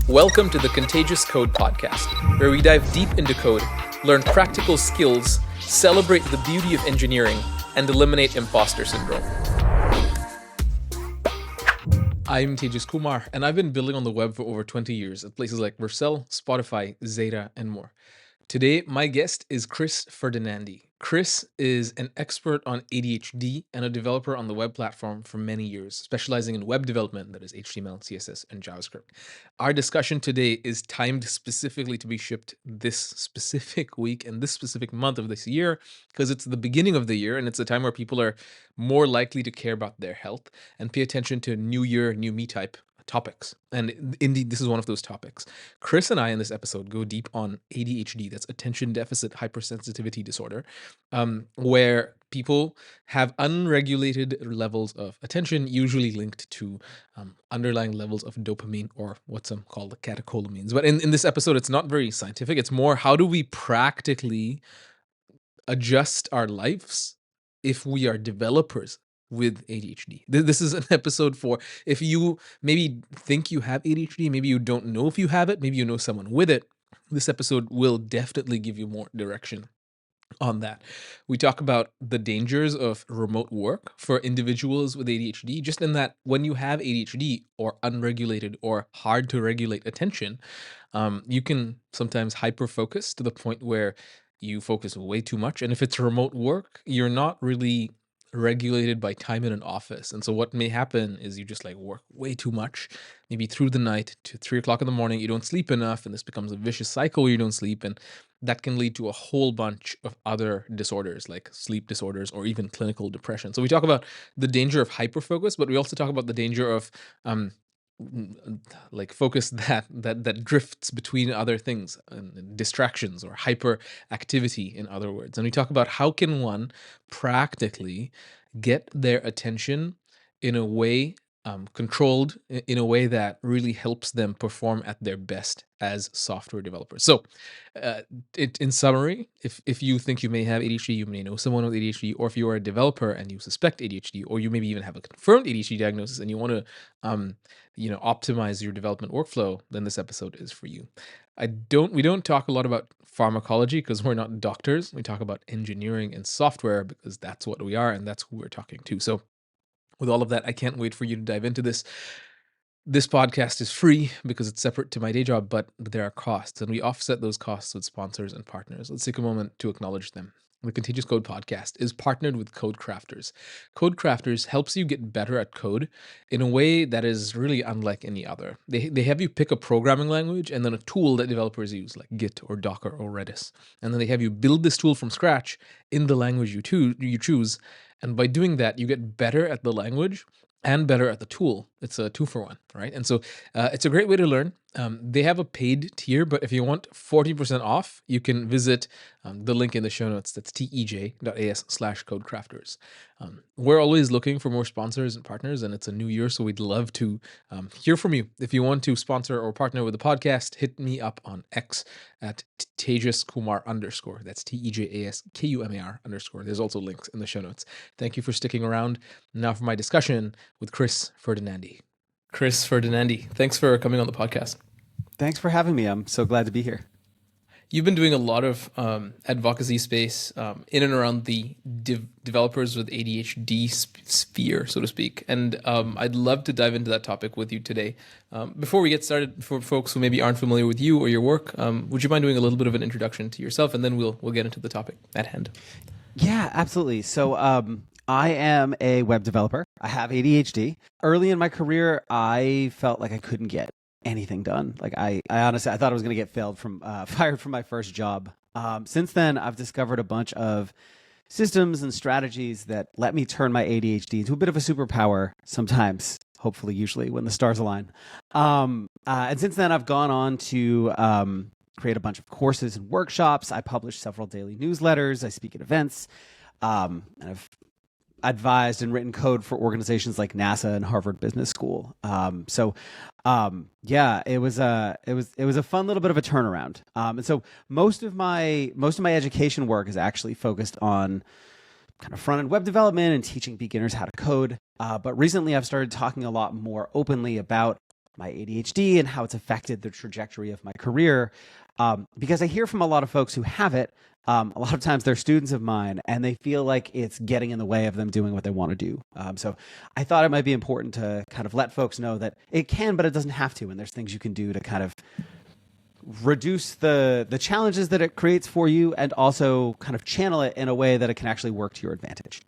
Welcome to the Contagious Code podcast, where we dive deep into code, learn practical skills, celebrate the beauty of engineering, and eliminate imposter syndrome. I'm Tejas Kumar, and I've been building on the web for over 20 years at places like Vercel, Spotify, Zeta, and more. Today, my guest is Chris Ferdinandi. Chris is an expert on ADHD and a developer on the web platform for many years, specializing in web development, that is HTML, CSS, and JavaScript. Our discussion today is timed specifically to be shipped this specific week and this specific month of this year, because it's the beginning of the year and it's a time where people are more likely to care about their health and pay attention to new year, new me type topics. And indeed, this is one of those topics. Chris and I in this episode go deep on ADHD, that's attention deficit hypersensitivity disorder, where people have unregulated levels of attention, usually linked to underlying levels of dopamine, or what some call the catecholamines. But in this episode, it's not very scientific. It's more, how do we practically adjust our lives if we are developers with ADHD. This is an episode for if you maybe think you have ADHD, maybe you don't know if you have it, maybe you know someone with it. This episode will definitely give you more direction on that. We talk about the dangers of remote work for individuals with ADHD, just in that when you have ADHD or unregulated or hard to regulate attention, you can sometimes hyperfocus to the point where you focus way too much. And if it's remote work, you're not really regulated by time in an office. And so what may happen is you just work way too much, maybe through the night to 3 o'clock in the morning, you don't sleep enough, and this becomes a vicious cycle where you don't sleep. And that can lead to a whole bunch of other disorders like sleep disorders or even clinical depression. So we talk about the danger of hyperfocus, but we also talk about the danger of focus that drifts between other things and distractions, or hyperactivity in other words. And we talk about how can one practically get their attention in a way controlled, in a way that really helps them perform at their best as software developers. So in summary, if you think you may have ADHD, you may know someone with ADHD, or if you are a developer and you suspect ADHD, or you maybe even have a confirmed ADHD diagnosis and you want to optimize your development workflow, then this episode is for you. We don't talk a lot about pharmacology because we're not doctors. We talk about engineering and software because that's what we are and that's who we're talking to. So with all of that, I can't wait for you to dive into this. This podcast is free because it's separate to my day job, but there are costs, and we offset those costs with sponsors and partners. Let's take a moment to acknowledge them. The Contagious Code podcast is partnered with Code Crafters. Code Crafters helps you get better at code in a way that is really unlike any other. They have you pick a programming language and then a tool that developers use, like Git or Docker or Redis. And then they have you build this tool from scratch in the language you choose. And by doing that, you get better at the language and better at the tool. It's a 2-for-1, right? And so it's a great way to learn. They have a paid tier, but if you want 40% off, you can visit the link in the show notes. That's tej.as/codecrafters. We're always looking for more sponsors and partners, and it's a new year, so we'd love to hear from you. If you want to sponsor or partner with the podcast, hit me up on X at TejasKumar_. That's TEJASKUMAR_. There's also links in the show notes. Thank you for sticking around. Now for my discussion with Chris Ferdinandi. Chris Ferdinandi, thanks for coming on the podcast. Thanks for having me. I'm so glad to be here. You've been doing a lot of advocacy space in and around the developers with ADHD sphere, so to speak. And I'd love to dive into that topic with you today. Before we get started, for folks who maybe aren't familiar with you or your work, would you mind doing a little bit of an introduction to yourself, and then we'll get into the topic at hand? Yeah, absolutely. So I am a web developer. I have ADHD. Early in my career, I felt like I couldn't get anything done. I honestly, I thought I was going to get fired from my first job. Since then, I've discovered a bunch of systems and strategies that let me turn my ADHD into a bit of a superpower sometimes, hopefully, usually, when the stars align. And since then, I've gone on to create a bunch of courses and workshops. I publish several daily newsletters. I speak at events. And I've advised and written code for organizations like NASA and Harvard Business School. Yeah, it was a fun little bit of a turnaround. And so most of my education work is actually focused on kind of front-end web development and teaching beginners how to code. But recently I've started talking a lot more openly about my ADHD and how it's affected the trajectory of my career. Because I hear from a lot of folks who have it. A lot of times they're students of mine and they feel like it's getting in the way of them doing what they want to do. So I thought it might be important to kind of let folks know that it can, but it doesn't have to. And there's things you can do to kind of reduce the challenges that it creates for you and also kind of channel it in a way that it can actually work to your advantage.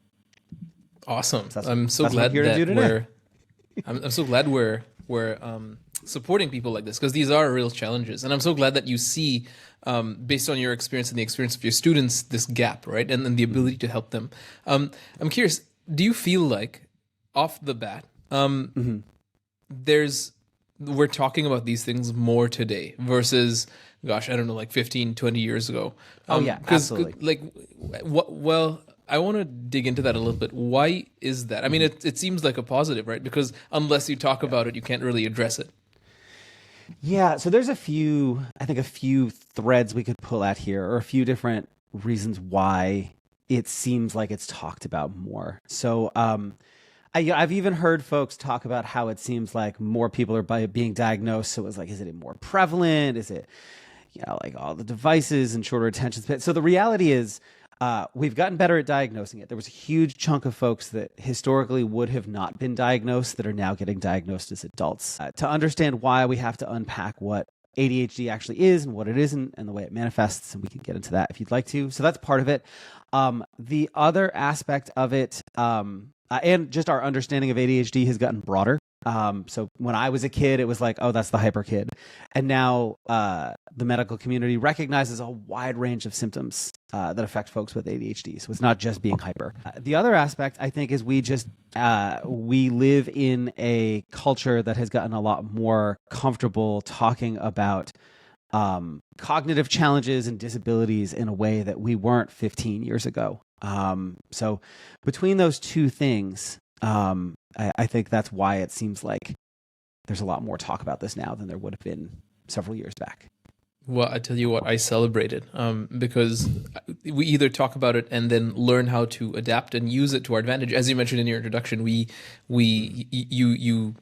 Awesome. So I'm so glad that I'm so glad we're supporting people like this, because these are real challenges, and I'm so glad that you see, based on your experience and the experience of your students, this gap, right, and the ability to help them. I'm curious, do you feel like, off the bat, we're talking about these things more today versus, gosh, I don't know, like 15, 20 years ago? Absolutely. Like, well, I want to dig into that a little bit. Why is that? I mean, it seems like a positive, right? Because unless you talk about it, you can't really address it. Yeah, so there's a few threads we could pull at here, or a few different reasons why it seems like it's talked about more. So I've even heard folks talk about how it seems like more people are being diagnosed. So it's like, is it more prevalent? Is it, like all the devices and shorter attention span? So the reality is, we've gotten better at diagnosing it. There was a huge chunk of folks that historically would have not been diagnosed that are now getting diagnosed as adults. To understand why, we have to unpack what ADHD actually is and what it isn't and the way it manifests, and we can get into that if you'd like to. So that's part of it. The other aspect of it, and just our understanding of ADHD has gotten broader. So when I was a kid, it was like, oh, that's the hyper kid. And now the medical community recognizes a wide range of symptoms that affect folks with ADHD. So it's not just being hyper. The other aspect, I think, is we live in a culture that has gotten a lot more comfortable talking about cognitive challenges and disabilities in a way that we weren't 15 years ago. So between those two things, I think that's why it seems like there's a lot more talk about this now than there would have been several years back. Well, I tell you what, I celebrate it, because we either talk about it and then learn how to adapt and use it to our advantage. As you mentioned in your introduction, you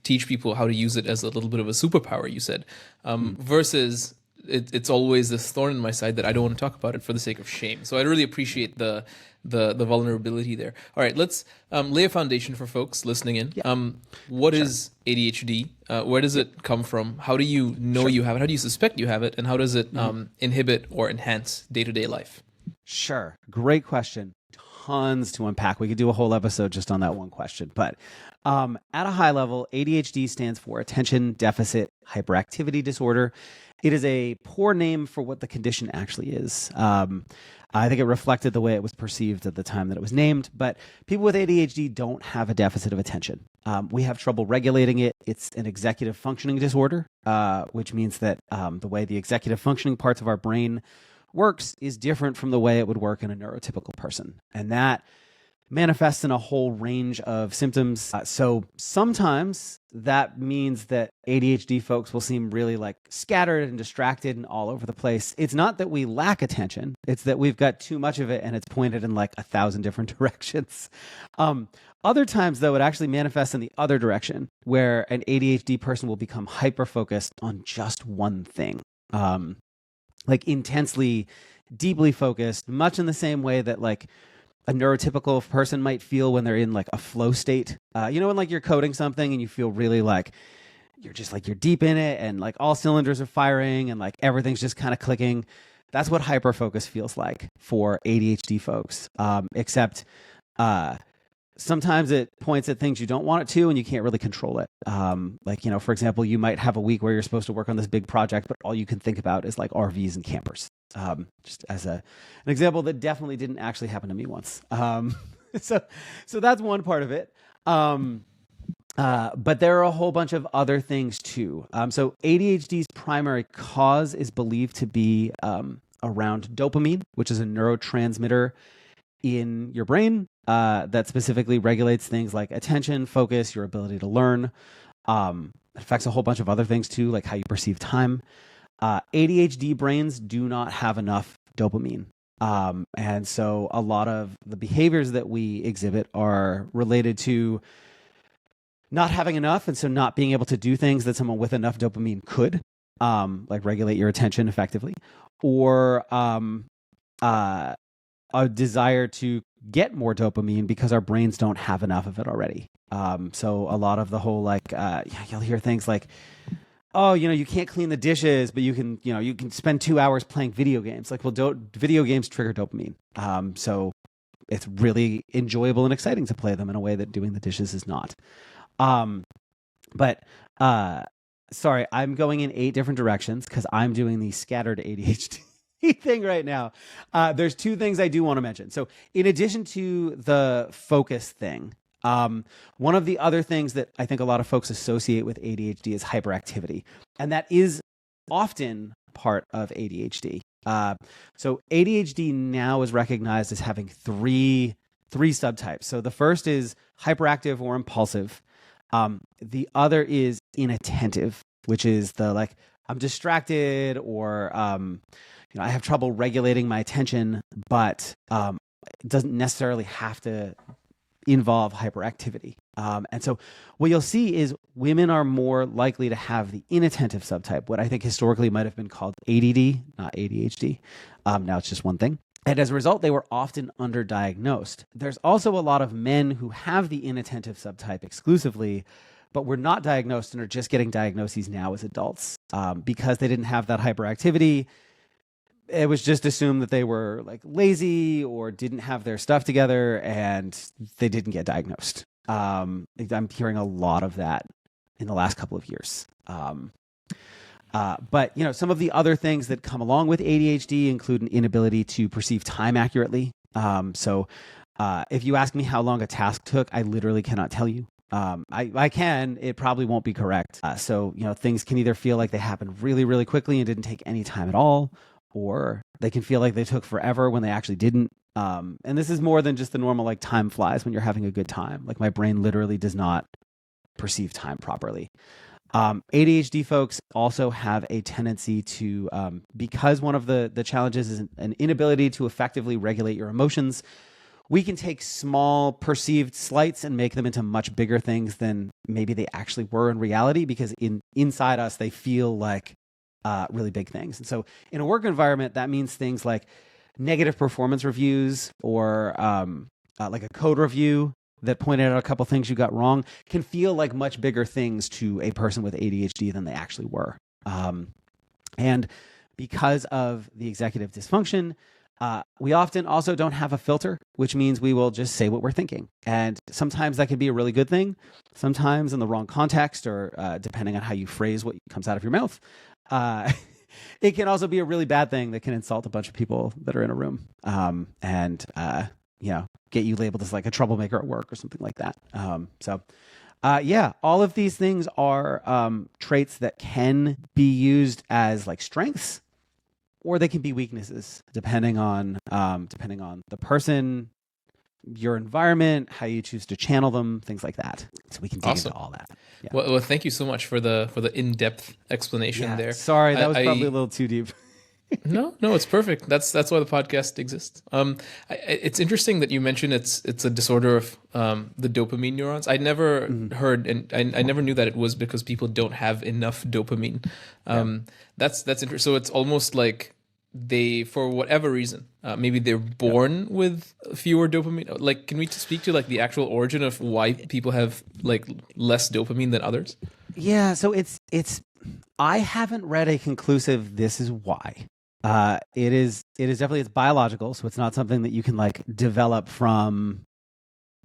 teach people how to use it as a little bit of a superpower, you said, versus it's always this thorn in my side that I don't want to talk about it for the sake of shame. So I really appreciate the vulnerability there. All right, let's lay a foundation for folks listening in. Yeah. What is ADHD? Where does it come from? How do you know you have it? How do you suspect you have it? And how does it inhibit or enhance day-to-day life? Sure. Great question. Tons to unpack. We could do a whole episode just on that one question. But at a high level, ADHD stands for Attention Deficit Hyperactivity Disorder. It is a poor name for what the condition actually is. I think it reflected the way it was perceived at the time that it was named, but people with ADHD don't have a deficit of attention. We have trouble regulating it. It's an executive functioning disorder, which means that the way the executive functioning parts of our brain works is different from the way it would work in a neurotypical person. And that manifests in a whole range of symptoms. So sometimes that means that ADHD folks will seem really like scattered and distracted and all over the place. It's not that we lack attention. It's that we've got too much of it and it's pointed in like 1,000 different directions. Other times, though, it actually manifests in the other direction, where an ADHD person will become hyper-focused on just one thing. Like intensely, deeply focused, much in the same way that like a neurotypical person might feel when they're in like a flow state. When like you're coding something and you feel really like you're deep in it and like all cylinders are firing and like everything's just kind of clicking. That's what hyperfocus feels like for ADHD folks. Except sometimes it points at things you don't want it to and you can't really control it. For example, you might have a week where you're supposed to work on this big project, but all you can think about is like RVs and campers. Just as an example that definitely didn't actually happen to me once. So that's one part of it. But there are a whole bunch of other things too. So ADHD's primary cause is believed to be around dopamine, which is a neurotransmitter in your brain that specifically regulates things like attention, focus, your ability to learn. It affects a whole bunch of other things too, like how you perceive time. ADHD brains do not have enough dopamine. And so a lot of the behaviors that we exhibit are related to not having enough, and so not being able to do things that someone with enough dopamine could, like regulate your attention effectively, or a desire to get more dopamine because our brains don't have enough of it already. So a lot of the whole like, you'll hear things like, oh, you can't clean the dishes, but you can spend 2 hours playing video games. Like, well, video games trigger dopamine. So it's really enjoyable and exciting to play them in a way that doing the dishes is not. But sorry, I'm going in 8 different directions because I'm doing the scattered ADHD thing right now. There's 2 things I do want to mention. So in addition to the focus thing, one of the other things that I think a lot of folks associate with ADHD is hyperactivity. And that is often part of ADHD. So ADHD now is recognized as having three subtypes. So the first is hyperactive or impulsive. The other is inattentive, which is the like, I'm distracted, or I have trouble regulating my attention, but it doesn't necessarily have to involve hyperactivity. And so what you'll see is women are more likely to have the inattentive subtype, what I think historically might have been called ADD, not ADHD. Now it's just one thing. And as a result, they were often underdiagnosed. There's also a lot of men who have the inattentive subtype exclusively, but were not diagnosed and are just getting diagnoses now as adults because they didn't have that hyperactivity. It was just assumed that they were like lazy or didn't have their stuff together, and they didn't get diagnosed. I'm hearing a lot of that in the last couple of years. But some of the other things that come along with ADHD include an inability to perceive time accurately. So if you ask me how long a task took, I literally cannot tell you. I can, it probably won't be correct. So things can either feel like they happened really, really quickly and didn't take any time at all, or they can feel like they took forever when they actually didn't. And this is more than just the normal, like, time flies when you're having a good time. Like, my brain literally does not perceive time properly. ADHD folks also have a tendency to, because one of the challenges is an inability to effectively regulate your emotions, we can take small perceived slights and make them into much bigger things than maybe they actually were in reality, because inside us, they feel like really big things. And so in a work environment, that means things like negative performance reviews, or like a code review that pointed out a couple things you got wrong, can feel like much bigger things to a person with ADHD than they actually were. And because of the executive dysfunction, we often also don't have a filter, which means we will just say what we're thinking. And sometimes that can be a really good thing. Sometimes in the wrong context, or depending on how you phrase what comes out of your mouth, it can also be a really bad thing that can insult a bunch of people that are in a room, and get you labeled as like a troublemaker at work or something like that. All of these things are traits that can be used as like strengths, or they can be weaknesses, depending on the person, your environment, how you choose to channel them, things like that. So we can dig into all that. Yeah. Well, thank you so much for the in-depth explanation there. Sorry, that was probably a little too deep. No, it's perfect. That's why the podcast exists. It's interesting that you mentioned it's a disorder of the dopamine neurons. I never heard, and I never knew that it was because people don't have enough dopamine. That's interesting. So it's almost like they, for whatever reason, maybe they're born with fewer dopamine. Like, can we speak to like the actual origin of why people have like less dopamine than others? Yeah, so it's I haven't read a conclusive "this is why." It is definitely, it's biological, so it's not something that you can like develop from,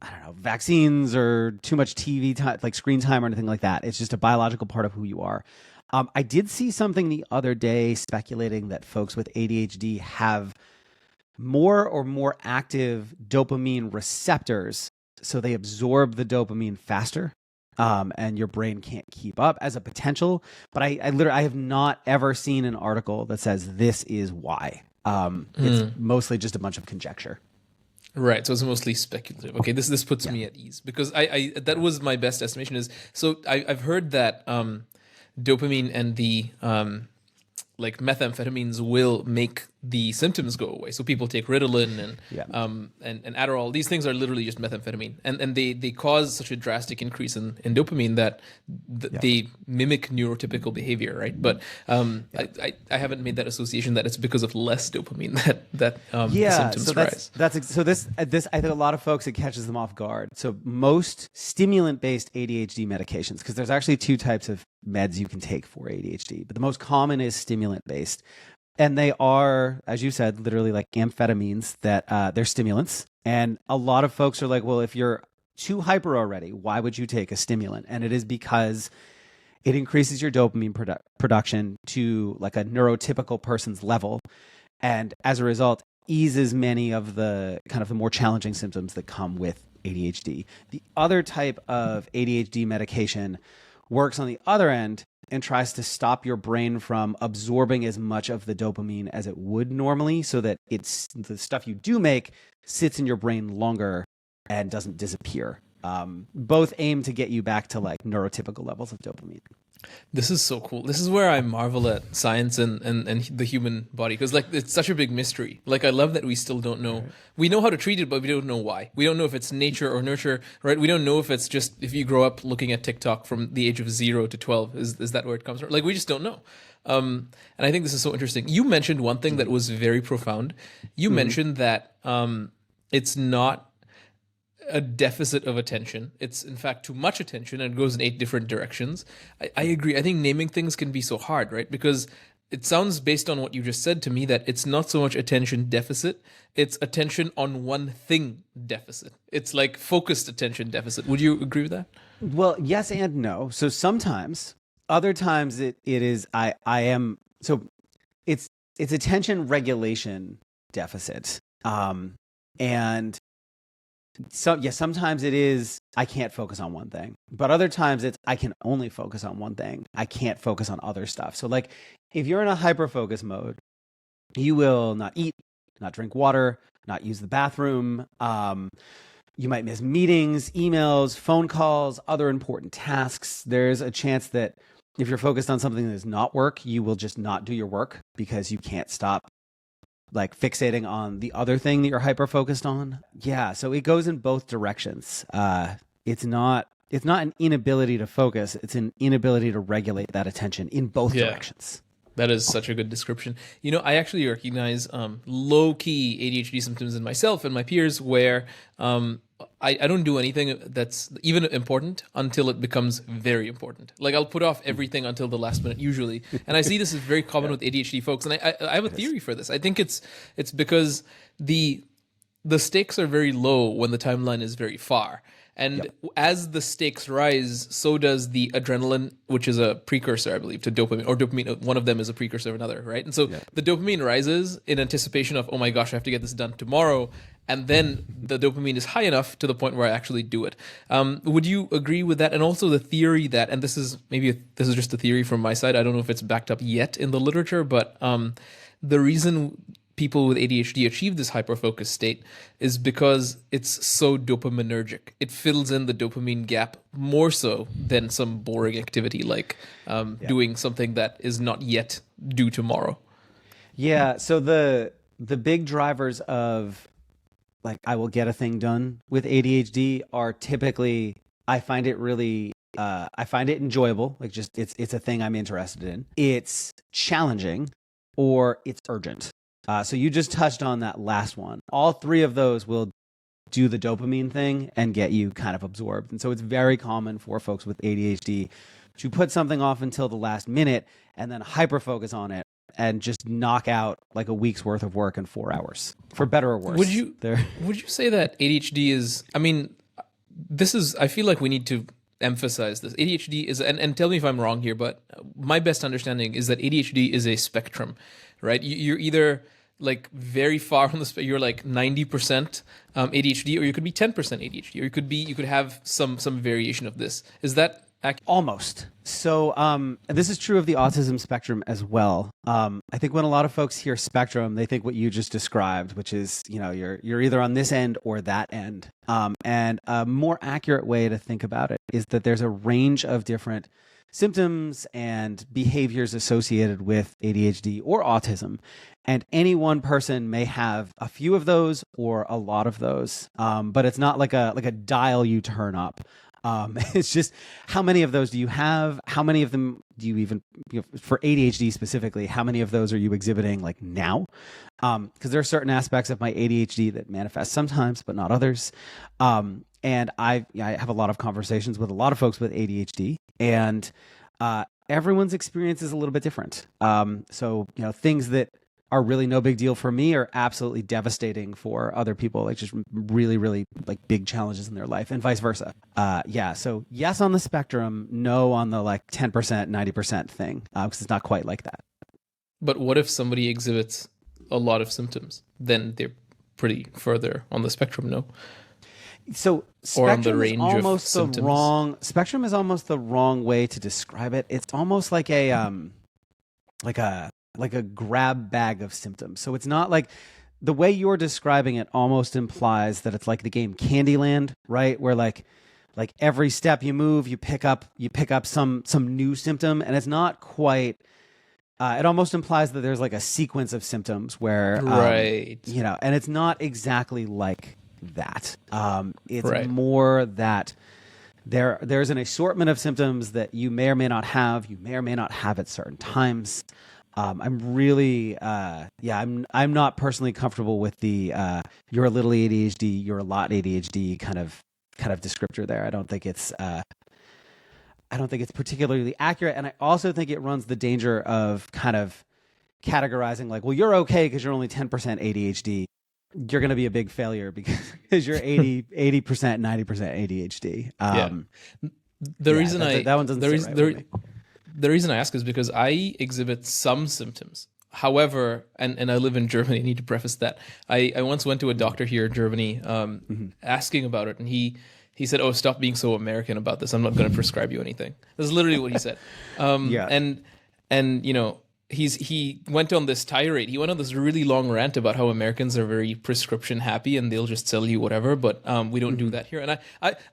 I don't know, vaccines or too much TV time, like screen time or anything like that. It's just a biological part of who you are. I did see something the other day speculating that folks with ADHD have more active dopamine receptors, so they absorb the dopamine faster. And your brain can't keep up as a potential. But I literally have not ever seen an article that says this is why. It's mostly just a bunch of conjecture. Right, so it's mostly speculative. Okay, this puts me at ease, because I that was my best estimation. Is so I've heard that dopamine and the like methamphetamines will make the symptoms go away. So people take Ritalin Yeah. and Adderall. These things are literally just methamphetamine, and they cause such a drastic increase in dopamine that they mimic neurotypical behavior, right? But I haven't made that association that it's because of less dopamine that the symptoms so rise. This I think a lot of folks, it catches them off guard. So most stimulant-based ADHD medications, because there's actually two types of meds you can take for ADHD, but the most common is stimulant-based. And they are, as you said, literally like amphetamines that they're stimulants. And a lot of folks are like, well, if you're too hyper already, why would you take a stimulant? And it is because it increases your dopamine production to like a neurotypical person's level. And as a result, eases many of the kind of the more challenging symptoms that come with ADHD. The other type of ADHD medication works on the other end and tries to stop your brain from absorbing as much of the dopamine as it would normally, so that it's the stuff you do make sits in your brain longer and doesn't disappear. Both aim to get you back to like neurotypical levels of dopamine. This is so cool. This is where I marvel at science and the human body, because like it's such a big mystery. Like I love that we still don't know. Right. We know how to treat it, but we don't know why. We don't know if it's nature or nurture, right? We don't know if it's just if you grow up looking at TikTok from the age of 0 to 12, is that where it comes from? Like we just don't know. And I think this is so interesting. You mentioned one thing that was very profound. You mentioned that it's not a deficit of attention. It's in fact too much attention, and it goes in 8 different directions. I agree. I think naming things can be so hard, right? Because it sounds, based on what you just said to me, that it's not so much attention deficit, it's attention on one thing deficit. It's like focused attention deficit. Would you agree with that? Well, yes and no. So sometimes, other times it is I am, so it's attention regulation deficit. And so sometimes it is I can't focus on one thing, but other times it's I can only focus on one thing. I can't focus on other stuff. So like if you're in a hyper focus mode, you will not eat, not drink water, not use the bathroom. You might miss meetings, emails, phone calls, other important tasks. There's a chance that if you're focused on something that is not work, you will just not do your work because you can't stop like fixating on the other thing that you're hyper focused on. Yeah, so it goes in both directions. It's not an inability to focus, it's an inability to regulate that attention in both directions. That is such a good description. You know, I actually recognize low-key ADHD symptoms in myself and my peers where I don't do anything that's even important until it becomes very important. Like I'll put off everything until the last minute usually. And I see this is very common with ADHD folks. And I have a theory for this. I think it's because the stakes are very low when the timeline is very far. And as the stakes rise, so does the adrenaline, which is a precursor, I believe, to dopamine, or dopamine. One of them is a precursor of another, right? And so the dopamine rises in anticipation of, oh my gosh, I have to get this done tomorrow. And then the dopamine is high enough to the point where I actually do it. Would you agree with that? And also the theory that, and this is just a theory from my side. I don't know if it's backed up yet in the literature, but the reason people with ADHD achieve this hyperfocus state is because it's so dopaminergic. It fills in the dopamine gap more so than some boring activity like doing something that is not yet due tomorrow. Yeah. So the big drivers of like I will get a thing done with ADHD are typically I find it enjoyable. Like just it's a thing I'm interested in. It's challenging or it's urgent. So you just touched on that last one. All 3 of those will do the dopamine thing and get you kind of absorbed. And so it's very common for folks with ADHD to put something off until the last minute and then hyper focus on it and just knock out like a week's worth of work in 4 hours, for better or worse. Would you say that ADHD is, I mean, I feel like we need to emphasize this. ADHD is, and tell me if I'm wrong here, but my best understanding is that ADHD is a spectrum, right? You're either like very far on the spectrum, you're like 90% ADHD, or you could be 10% ADHD, or you could have some variation of this. Is that accurate? Almost. So this is true of the autism spectrum as well. I think when a lot of folks hear spectrum, they think what you just described, which is, you know, you're either on this end or that end. And a more accurate way to think about it is that there's a range of different symptoms and behaviors associated with ADHD or autism. And any one person may have a few of those or a lot of those, but it's not like a dial you turn up. It's just how many of those do you have? How many of them do you even, for ADHD specifically, how many of those are you exhibiting like now? Because there are certain aspects of my ADHD that manifest sometimes, but not others. And I have a lot of conversations with a lot of folks with ADHD, and everyone's experience is a little bit different. So, things that are really no big deal for me are absolutely devastating for other people, like just really, really like big challenges in their life, and vice versa. So yes on the spectrum, no on the like 10%, 90% thing, because it's not quite like that. But what if somebody exhibits a lot of symptoms? Then they're pretty further on the spectrum, no? So spectrum is almost the wrong spectrum is almost the wrong way to describe it. It's almost like a grab bag of symptoms. So it's not like the way you're describing it almost implies that it's like the game Candyland, right? Where like every step you move, you pick up some new symptom, and it's not quite. It almost implies that there's like a sequence of symptoms where, right, and it's not exactly like that. It's right. more that there's an assortment of symptoms that you may or may not have. You may or may not have at certain times. I'm really, I'm not personally comfortable with the you're a little ADHD, you're a lot ADHD kind of descriptor there. I don't think it's particularly accurate, and I also think it runs the danger of kind of categorizing like, well, you're okay because you're only 10% ADHD. You're going to be a big failure because you're 80%, 90% ADHD. The reason that one doesn't sit right with me. The reason I ask is because I exhibit some symptoms. However, and I live in Germany, I need to preface that. I once went to a doctor here in Germany asking about it, and he said, "Oh, stop being so American about this. I'm not going to prescribe you anything." That's literally what he said. And he went on this tirade. He went on this really long rant about how Americans are very prescription happy and they'll just sell you whatever, but we don't do that here. And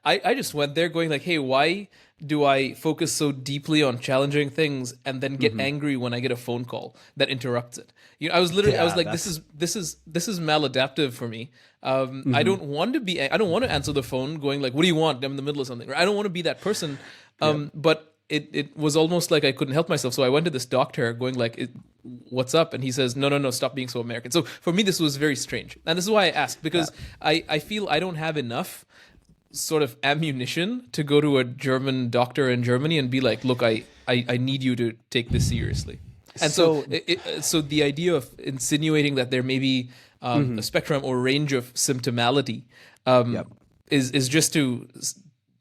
I just went there going like, hey, why do I focus so deeply on challenging things and then get angry when I get a phone call that interrupts it? I was like, this is maladaptive for me. I don't want to answer the phone going like, what do you want? I'm in the middle of something. I don't want to be that person. But it was almost like I couldn't help myself. So I went to this doctor going like, what's up? And he says, no, stop being so American. So for me, this was very strange. And this is why I asked, because I feel I don't have enough sort of ammunition to go to a German doctor in Germany and be like, look, I need you to take this seriously. And so the idea of insinuating that there may be a spectrum or range of symptomality is just to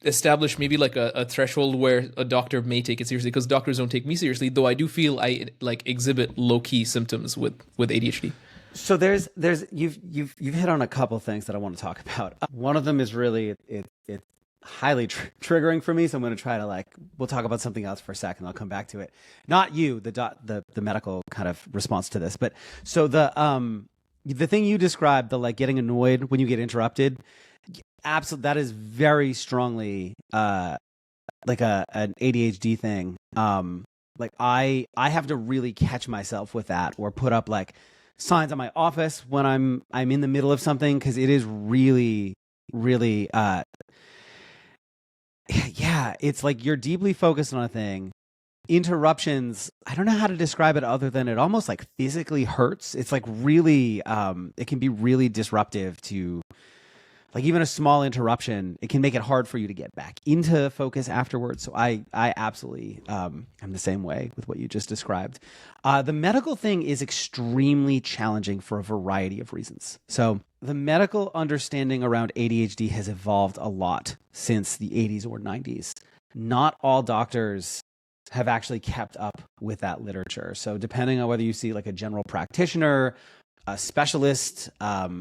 establish maybe like a threshold where a doctor may take it seriously, because doctors don't take me seriously, though I do feel I like exhibit low-key symptoms with ADHD. So you've hit on a couple things that I want to talk about. One of them is really it's highly triggering for me, so I'm going to try to we'll talk about something else for a second. I'll come back to it. Not you, the medical kind of response to this, but so the thing you described, the getting annoyed when you get interrupted, absolutely, that is very strongly like an ADHD thing. I have to really catch myself with that, or put up signs on my office when I'm in the middle of something, because it is really, really it's like you're deeply focused on a thing. Interruptions, I don't know how to describe it other than it almost physically hurts. It's really it can be really disruptive to even a small interruption. It can make it hard for you to get back into focus afterwards. So I absolutely am the same way with what you just described. The medical thing is extremely challenging for a variety of reasons. So the medical understanding around ADHD has evolved a lot since the 80s or 90s. Not all doctors have actually kept up with that literature. So depending on whether you see a general practitioner, a specialist, a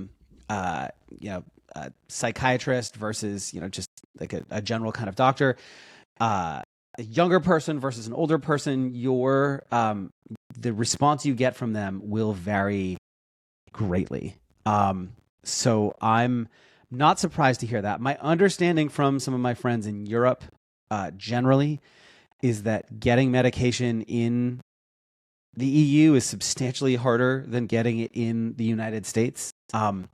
psychiatrist versus just a general kind of doctor, a younger person versus an older person, the response you get from them will vary greatly. So I'm not surprised to hear that. My understanding from some of my friends in Europe generally is that getting medication in the EU is substantially harder than getting it in the United States. I'm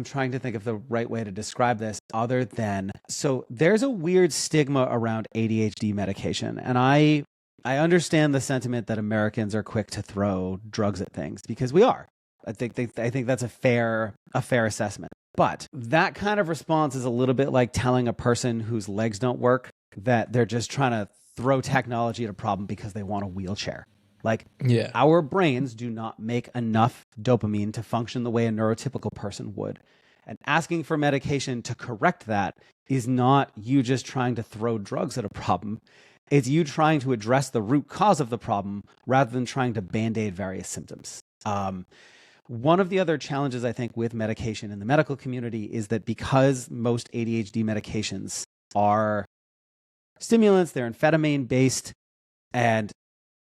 trying to think of the right way to describe this other than, so there's a weird stigma around ADHD medication. And I understand the sentiment that Americans are quick to throw drugs at things, because we are. I think that's a fair assessment. But that kind of response is a little bit like telling a person whose legs don't work that they're just trying to throw technology at a problem because they want a wheelchair. Like, Yeah. our brains do not make enough dopamine to function the way a neurotypical person would. And asking for medication to correct that is not you just trying to throw drugs at a problem. It's you trying to address the root cause of the problem rather than trying to band-aid various symptoms. One of the other challenges, I think, with medication in the medical community is that because most ADHD medications are stimulants, they're amphetamine-based, and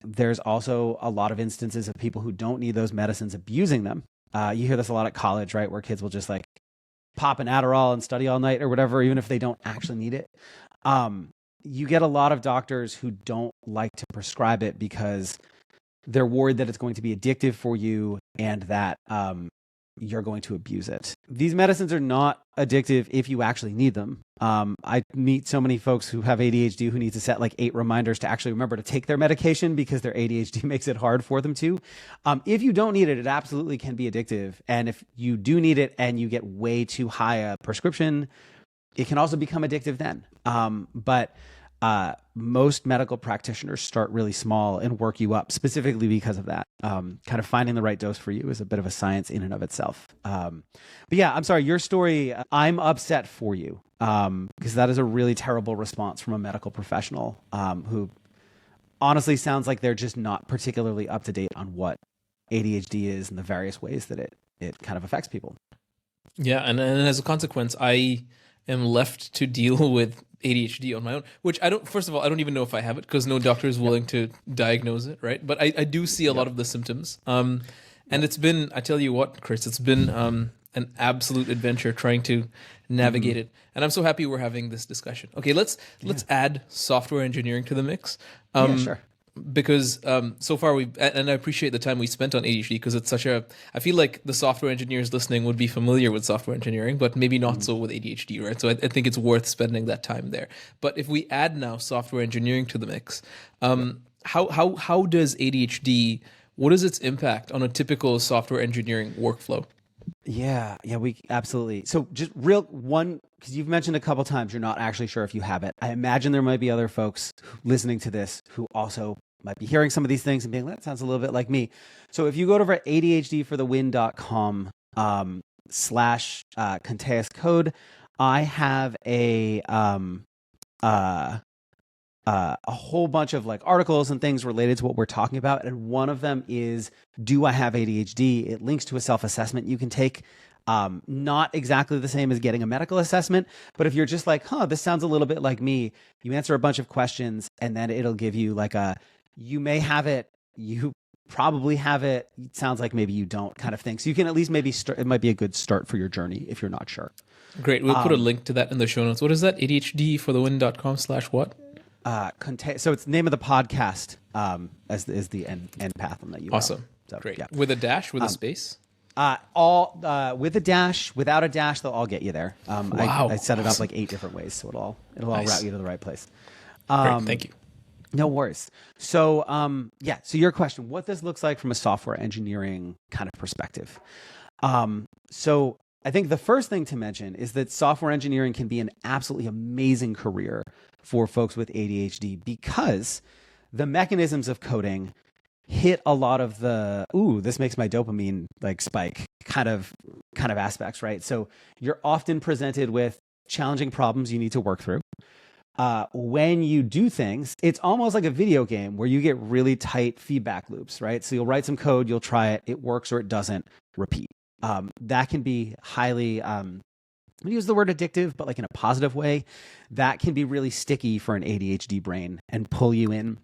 there's also a lot of instances of people who don't need those medicines abusing them. You hear this a lot at college, right, where kids will just like pop an Adderall and study all night or whatever, even if they don't actually need it. You get a lot of doctors who don't like to prescribe it because they're worried that it's going to be addictive for you and that you're going to abuse it. These medicines are not addictive if you actually need them. I meet so many folks who have ADHD who need to set like 8 reminders to actually remember to take their medication because their ADHD makes it hard for them to. If you don't need it, it absolutely can be addictive. And if you do need it and you get way too high a prescription, it can also become addictive then. But most medical practitioners start really small and work you up specifically because of that. Kind of finding the right dose for you is a bit of a science in and of itself. But yeah, I'm sorry, your story, I'm upset for you because that is a really terrible response from a medical professional who honestly sounds like they're just not particularly up to date on what ADHD is and the various ways that it kind of affects people. Yeah, and as a consequence, I am left to deal with ADHD on my own, which first of all, I don't even know if I have it because no doctor is willing to diagnose it, right? But I do see a lot of the symptoms. And it's been, I tell you what, Chris, it's been an absolute adventure trying to navigate it. And I'm so happy we're having this discussion. Okay, let's add software engineering to the mix. Sure. Because so far and I appreciate the time we spent on ADHD because it's I feel like the software engineers listening would be familiar with software engineering, but maybe not so with ADHD, right? So I think it's worth spending that time there. But if we add now software engineering to the mix, how does ADHD, what is its impact on a typical software engineering workflow? Yeah, we absolutely. So just because you've mentioned a couple times you're not actually sure if you have it. I imagine there might be other folks listening to this who also might be hearing some of these things and being, that sounds a little bit like me. So if you go over ADHDforthewin.com / Conteus code, I have a whole bunch of like articles and things related to what we're talking about. And one of them is, do I have ADHD? It links to a self-assessment you can take. Not exactly the same as getting a medical assessment, but if you're just like, this sounds a little bit like me, you answer a bunch of questions and then it'll give you like you may have it, you probably have it, it sounds like maybe you don't kind of thing. So you can at least maybe start, it might be a good start for your journey if you're not sure. Great. We'll put a link to that in the show notes. What is that? ADHDforthewin.com / what? So it's the name of the podcast as the end path on that URL. Awesome. So, great. Yeah. With a dash, with a space? All with a dash, without a dash, they'll all get you there. Wow. I set it up like 8 different ways, so it'll all route you to the right place. Great, thank you. No worries. So so your question, what this looks like from a software engineering kind of perspective. So I think the first thing to mention is that software engineering can be an absolutely amazing career for folks with ADHD because the mechanisms of coding hit a lot of the, this makes my dopamine like spike kind of aspects, right? So you're often presented with challenging problems you need to work through. When you do things, it's almost like a video game where you get really tight feedback loops, right? So you'll write some code, you'll try it, it works or it doesn't, repeat. That can be highly, I'm going to use the word addictive, but like in a positive way. That can be really sticky for an ADHD brain and pull you in,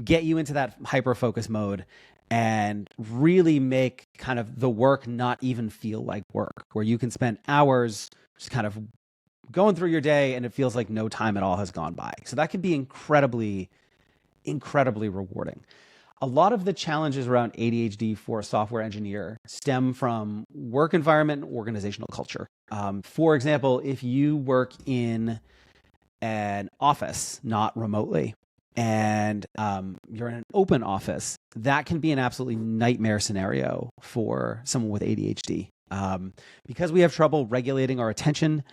get you into that hyperfocus mode and really make kind of the work not even feel like work, where you can spend hours just kind of going through your day and it feels like no time at all has gone by. So that can be incredibly, incredibly rewarding. A lot of the challenges around ADHD for a software engineer stem from work environment and organizational culture. For example, if you work in an office, not remotely, and you're in an open office, that can be an absolutely nightmare scenario for someone with ADHD. Because we have trouble regulating our attention,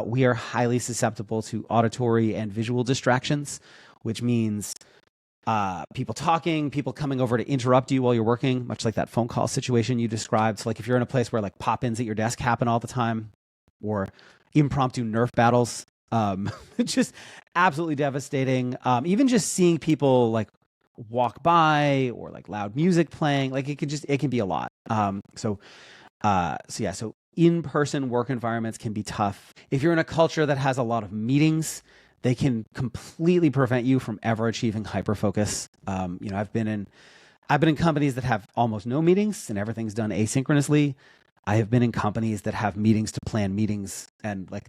we are highly susceptible to auditory and visual distractions, which means people talking, people coming over to interrupt you while you're working, much like that phone call situation you described. So like if you're in a place where like pop-ins at your desk happen all the time, or impromptu Nerf battles, it's just absolutely devastating. Even just seeing people like walk by or like loud music playing, like it can be a lot. So in-person work environments can be tough. If you're in a culture that has a lot of meetings, they can completely prevent you from ever achieving hyperfocus. I've been in companies that have almost no meetings and everything's done asynchronously. I have been in companies that have meetings to plan meetings, and like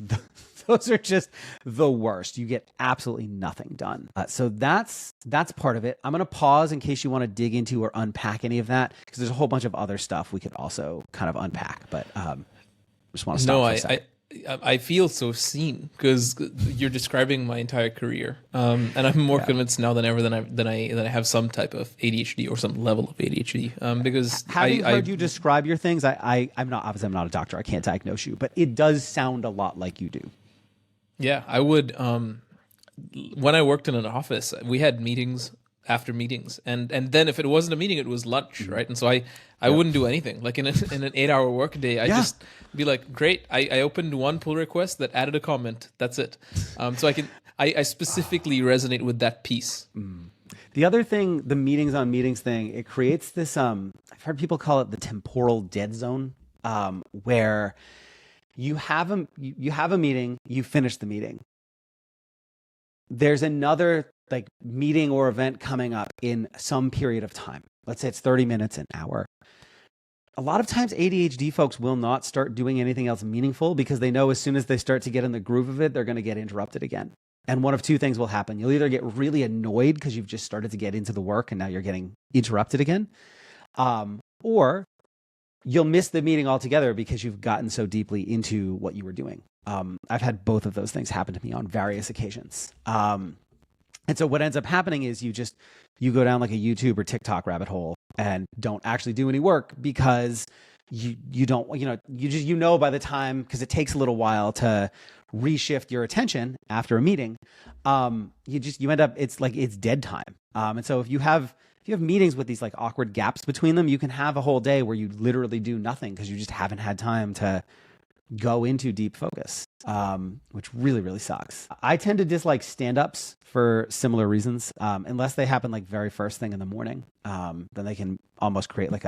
those are just the worst. You get absolutely nothing done. So that's part of it. I'm going to pause in case you want to dig into or unpack any of that, because there's a whole bunch of other stuff we could also kind of unpack. But just want to stop for a second. I feel so seen because you're describing my entire career, and I'm more convinced now than ever that I have some type of ADHD or some level of ADHD. Because having heard you describe your things, I'm not a doctor. I can't diagnose you, but it does sound a lot like you do. Yeah, I would. When I worked in an office, we had meetings after meetings, and then if it wasn't a meeting, it was lunch, right? And so I wouldn't do anything. Like in an 8-hour work day, I just be like, great. I opened one pull request that added a comment. That's it. So I specifically resonate with that piece. The other thing, the meetings on meetings thing, it creates this. I've heard people call it the temporal dead zone, where you have a meeting, you finish the meeting. There's another like meeting or event coming up in some period of time. Let's say it's 30 minutes, an hour. A lot of times ADHD folks will not start doing anything else meaningful because they know as soon as they start to get in the groove of it, they're going to get interrupted again. And one of two things will happen. You'll either get really annoyed because you've just started to get into the work and now you're getting interrupted again. Or you'll miss the meeting altogether because you've gotten so deeply into what you were doing. I've had both of those things happen to me on various occasions. And so what ends up happening is you go down like a YouTube or TikTok rabbit hole and don't actually do any work because you don't, by the time, because it takes a little while to reshift your attention after a meeting, you end up, it's dead time. And so if you have meetings with these like awkward gaps between them, you can have a whole day where you literally do nothing because you just haven't had time to go into deep focus, which really, really sucks. I tend to dislike stand-ups for similar reasons, unless they happen like very first thing in the morning. Then they can almost create like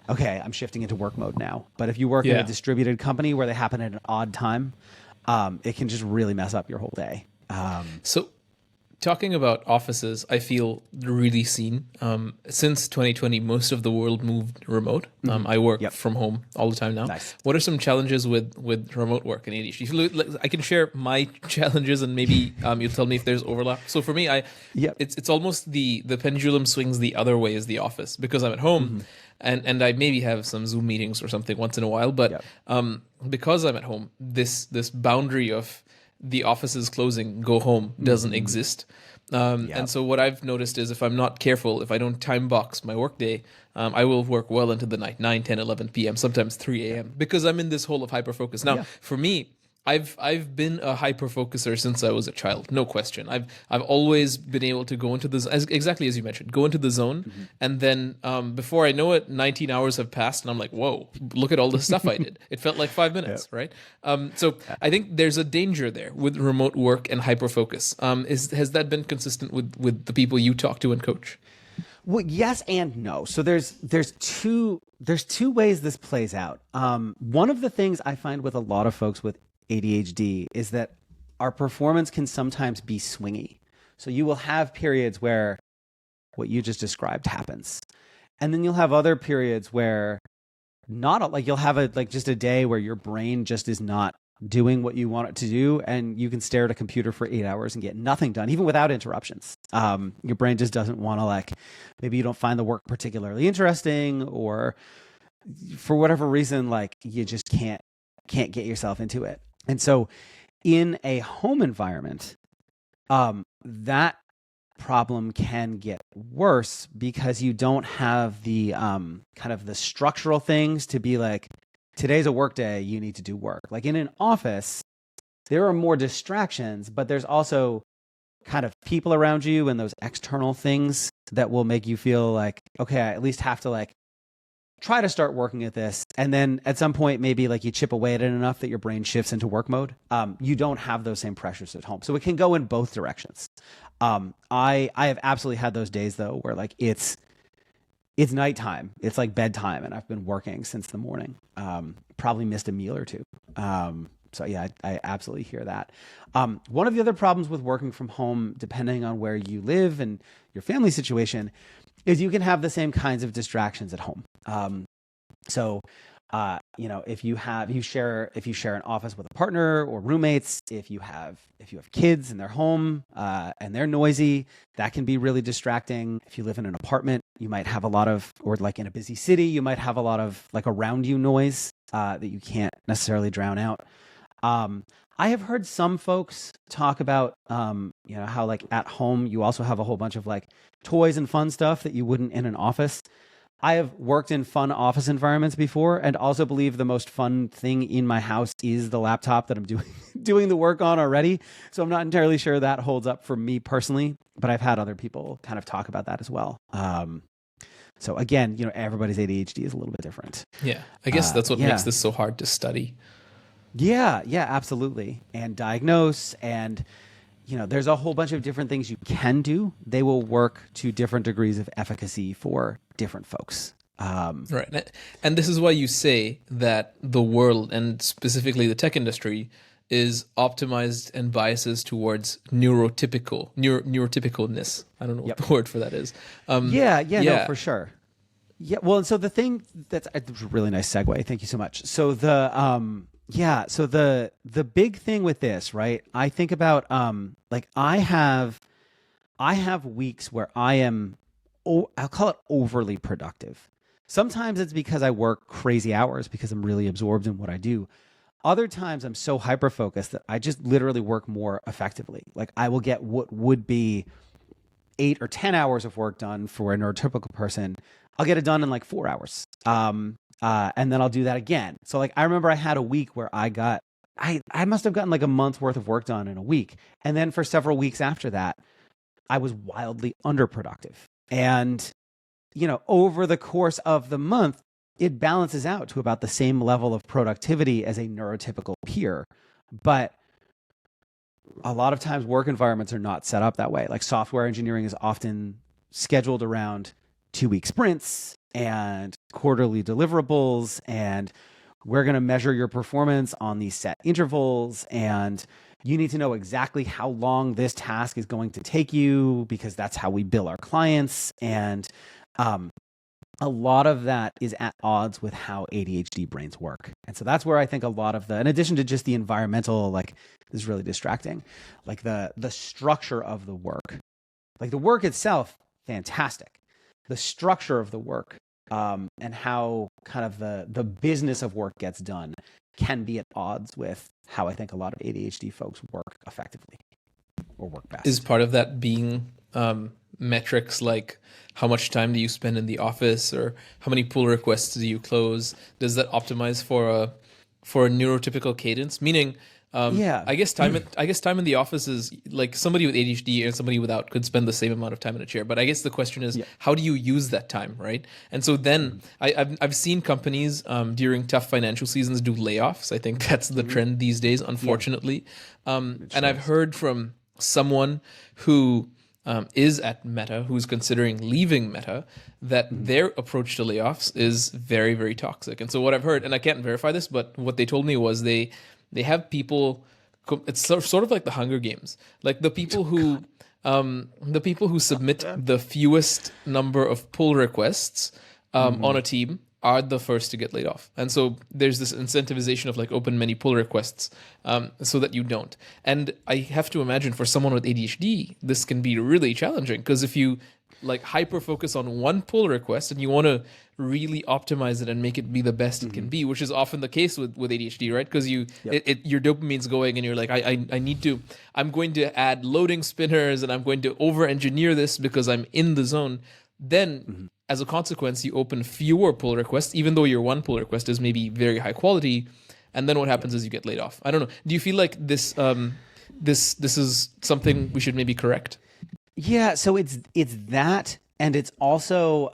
okay, I'm shifting into work mode now. But if you work in a distributed company where they happen at an odd time, it can just really mess up your whole day. So talking about offices, I feel really seen. Since 2020, most of the world moved remote. I work from home all the time now. Nice. What are some challenges with remote work in ADHD? I can share my challenges and maybe you'll tell me if there's overlap. So for me, it's almost the pendulum swings the other way as the office because I'm at home and I maybe have some Zoom meetings or something once in a while. But because I'm at home, this boundary of the office is closing, go home doesn't exist. And so what I've noticed is if I'm not careful, if I don't time box my workday, I will work well into the night, 9, 10, 11 p.m., sometimes 3 a.m. because I'm in this hole of hyperfocus. Now, for me, I've been a hyper focuser since I was a child, no question. I've always been able to go into this exactly as you mentioned, go into the zone, and then before I know it, 19 hours have passed, and I'm like, whoa, look at all the stuff I did. It felt like 5 minutes, right? So I think there's a danger there with remote work and hyper focus. Has that been consistent with the people you talk to and coach? Well, yes and no. So there's two ways this plays out. One of the things I find with a lot of folks with ADHD is that our performance can sometimes be swingy. So you will have periods where what you just described happens. And then you'll have other periods where you'll have just a day where your brain just is not doing what you want it to do, and you can stare at a computer for 8 hours and get nothing done, even without interruptions. Your brain just doesn't want to, like, maybe you don't find the work particularly interesting, or for whatever reason, like, you just can't get yourself into it. And so in a home environment, that problem can get worse because you don't have the kind of the structural things to be like, today's a work day, you need to do work. Like in an office, there are more distractions, but there's also kind of people around you and those external things that will make you feel like, okay, I at least have to like try to start working at this. And then at some point, maybe like you chip away at it enough that your brain shifts into work mode. You don't have those same pressures at home. So it can go in both directions. I have absolutely had those days though, where like it's nighttime. It's like bedtime and I've been working since the morning. Probably missed a meal or two. So yeah, I absolutely hear that. One of the other problems with working from home, depending on where you live and your family situation, is you can have the same kinds of distractions at home. You know, if you share an office with a partner or roommates, if you have kids and they're home and they're noisy, that can be really distracting. If you live in an apartment, you might have a lot of, or like in a busy city, you might have a lot of like around you noise that you can't necessarily drown out. I have heard some folks talk about, you know, how like at home you also have a whole bunch of like toys and fun stuff that you wouldn't in an office. I have worked in fun office environments before, and also believe the most fun thing in my house is the laptop that I'm doing the work on already. So I'm not entirely sure that holds up for me personally, but I've had other people kind of talk about that as well. So again, you know, everybody's ADHD is a little bit different. Yeah, I guess that's what makes this so hard to study. Yeah, absolutely. And diagnose, and you know, there's a whole bunch of different things you can do. They will work to different degrees of efficacy for different folks. Right. And this is why you say that the world, and specifically the tech industry, is optimized and biases towards neurotypicalness. I don't know what the word for that is. No, for sure. Yeah, well, and so the thing that's a really nice segue. Thank you so much. So the big thing with this, right? I think about like I have weeks where I am, I'll call it overly productive. Sometimes it's because I work crazy hours because I'm really absorbed in what I do. Other times I'm so hyper focused that I just literally work more effectively. Like I will get what would be 8 or 10 hours of work done for a neurotypical person. I'll get it done in like 4 hours. And then I'll do that again. So like, I remember I had a week where I must have gotten like a month's worth of work done in a week. And then for several weeks after that, I was wildly underproductive. And, you know, over the course of the month, it balances out to about the same level of productivity as a neurotypical peer. But a lot of times work environments are not set up that way. Like software engineering is often scheduled around 2-week sprints and quarterly deliverables, and we're going to measure your performance on these set intervals, and you need to know exactly how long this task is going to take you because that's how we bill our clients. And a lot of that is at odds with how ADHD brains work. And so that's where I think a lot of in addition to just the environmental, like this is really distracting, like the structure of the work, like the work itself, fantastic. The structure of the work and how kind of the business of work gets done can be at odds with how I think a lot of ADHD folks work effectively or work best. Is part of that being metrics like how much time do you spend in the office or how many pull requests do you close? Does that optimize for a neurotypical cadence? Meaning, I guess time in the office is like somebody with ADHD and somebody without could spend the same amount of time in a chair. But I guess the question is, how do you use that time, right? And so then I've seen companies during tough financial seasons do layoffs. I think that's the trend these days, unfortunately. And I've heard from someone who is at Meta, who's considering leaving Meta, that their approach to layoffs is very, very toxic. And so what I've heard, and I can't verify this, but what they told me was they have people, it's sort of like the Hunger Games, like the people who submit the fewest number of pull requests on a team are the first to get laid off. And so there's this incentivization of like open many pull requests so that you don't. And I have to imagine for someone with ADHD, this can be really challenging because if you like hyper focus on one pull request and you want to really optimize it and make it be the best it can be, which is often the case with ADHD, right? Because your dopamine's going and you're like, I'm going to add loading spinners and I'm going to over engineer this because I'm in the zone. Then as a consequence, you open fewer pull requests, even though your one pull request is maybe very high quality. And then what happens is you get laid off. I don't know. Do you feel like this is something we should maybe correct? Yeah, so it's that, and it's also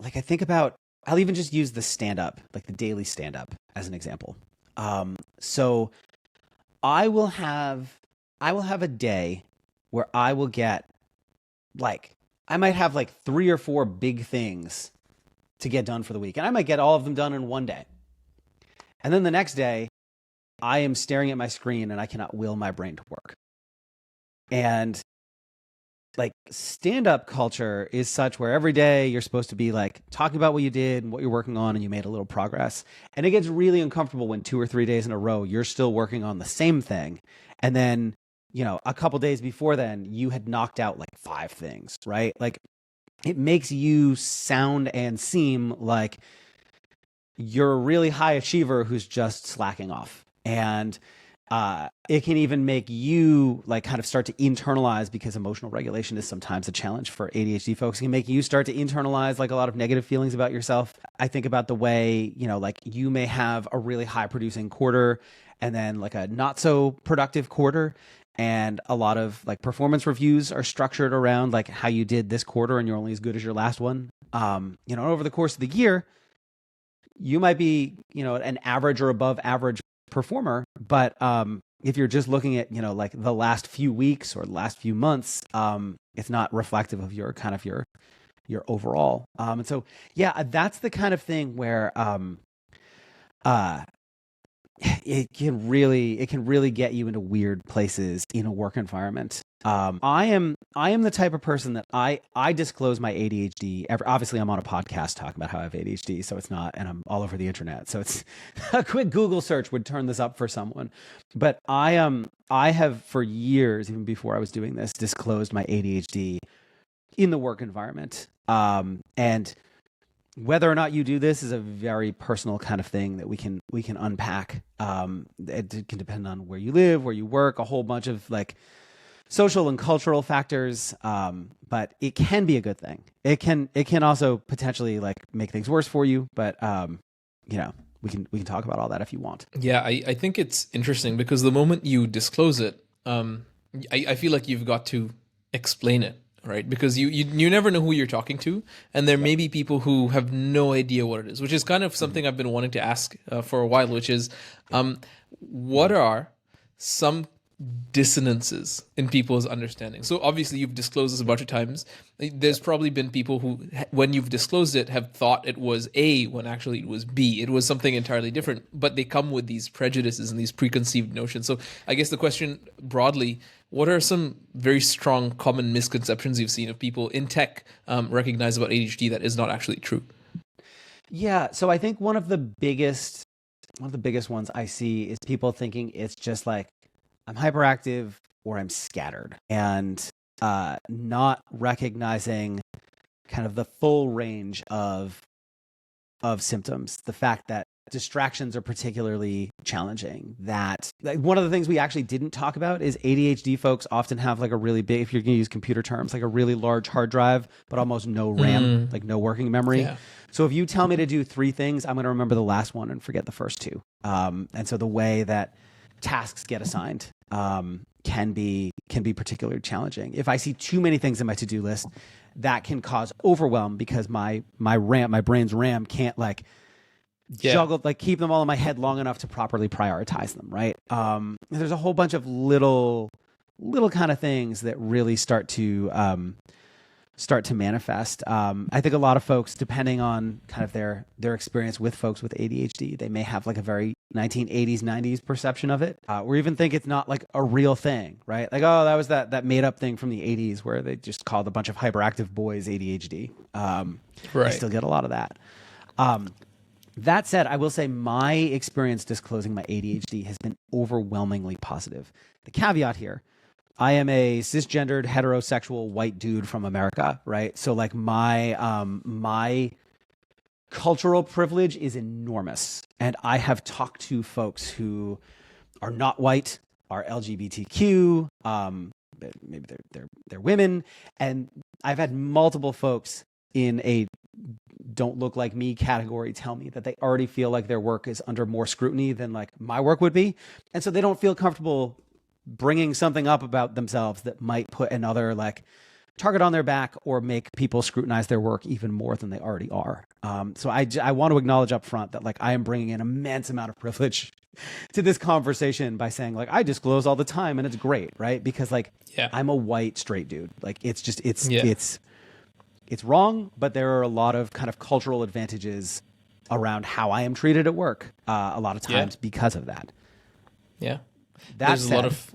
like I think about. I'll even just use the stand up, like the daily stand up, as an example. So I will have a day where I will get I might have like 3 or 4 big things to get done for the week, and I might get all of them done in one day. And then the next day, I am staring at my screen and I cannot will my brain to work. And like stand-up culture is such where every day you're supposed to be like talking about what you did and what you're working on and you made a little progress. And it gets really uncomfortable when 2 or 3 days in a row you're still working on the same thing. And then, a couple days before then you had knocked out like 5 things, right? Like it makes you sound and seem like you're a really high achiever who's just slacking off. And it can even make you like kind of start to internalize, because emotional regulation is sometimes a challenge for ADHD folks. It can make you start to internalize like a lot of negative feelings about yourself. I think about the way, like you may have a really high producing quarter and then like a not so productive quarter. And a lot of like performance reviews are structured around like how you did this quarter and you're only as good as your last one. Over the course of the year, you might be, an average or above average performer, but if you're just looking at like the last few weeks or the last few months, it's not reflective of your kind of your overall. And so that's the kind of thing where it can really get you into weird places in a work environment. I am the type of person that I disclose my ADHD. Obviously, I'm on a podcast talking about how I have ADHD, so it's not, and I'm all over the internet. So it's a quick Google search would turn this up for someone. But I have for years, even before I was doing this, disclosed my ADHD in the work environment. And whether or not you do this is a very personal kind of thing that we can unpack. It can depend on where you live, where you work, a whole bunch of like social and cultural factors. But it can be a good thing. It can also potentially like make things worse for you. But we can talk about all that if you want. Yeah, I think it's interesting because the moment you disclose it, I feel like you've got to explain it. Right, because you never know who you're talking to, and there may be people who have no idea what it is, which is kind of something I've been wanting to ask for a while, which is, what are some dissonances in people's understanding? So obviously you've disclosed this a bunch of times. There's probably been people who, when you've disclosed it, have thought it was A when actually it was B. It was something entirely different, but they come with these prejudices and these preconceived notions. So I guess the question broadly, what are some very strong common misconceptions you've seen of people in tech recognize about ADHD that is not actually true? Yeah, so I think one of the biggest ones I see is people thinking it's just like I'm hyperactive or I'm scattered, and not recognizing kind of the full range of symptoms. The fact that distractions are particularly challenging. That like, one of the things we actually didn't talk about is ADHD folks often have like a really big, if you're going to use computer terms, like a really large hard drive, but almost no RAM, like no working memory. Yeah. So if you tell me to do 3 things, I'm going to remember the last one and forget the first 2. And so the way that tasks get assigned can be particularly challenging. If I see too many things in my to-do list, that can cause overwhelm because my brain's RAM can't like juggle, like keep them all in my head long enough to properly prioritize them, right? There's a whole bunch of little kind of things that really start to manifest. I think a lot of folks, depending on kind of their experience with folks with ADHD, they may have like a very 1980s, 90s perception of it, or even think it's not like a real thing, right? Like, oh, that was that made up thing from the 80s where they just called a bunch of hyperactive boys ADHD. Right. I still get a lot of that. That said, I will say my experience disclosing my ADHD has been overwhelmingly positive. The caveat here, I am a cisgendered heterosexual white dude from America, right? So like my cultural privilege is enormous. And I have talked to folks who are not white, are LGBTQ, maybe they're women, and I've had multiple folks in a don't look like me category tell me that they already feel like their work is under more scrutiny than like my work would be, and so they don't feel comfortable bringing something up about themselves that might put another like target on their back or make people scrutinize their work even more than they already are. So I want to acknowledge up front that like I am bringing an immense amount of privilege to this conversation by saying like I disclose all the time and it's great, right? Because like I'm a white straight dude. Like it's wrong, but there are a lot of kind of cultural advantages around how I am treated at work a lot of times because of that. Yeah. There's a lot of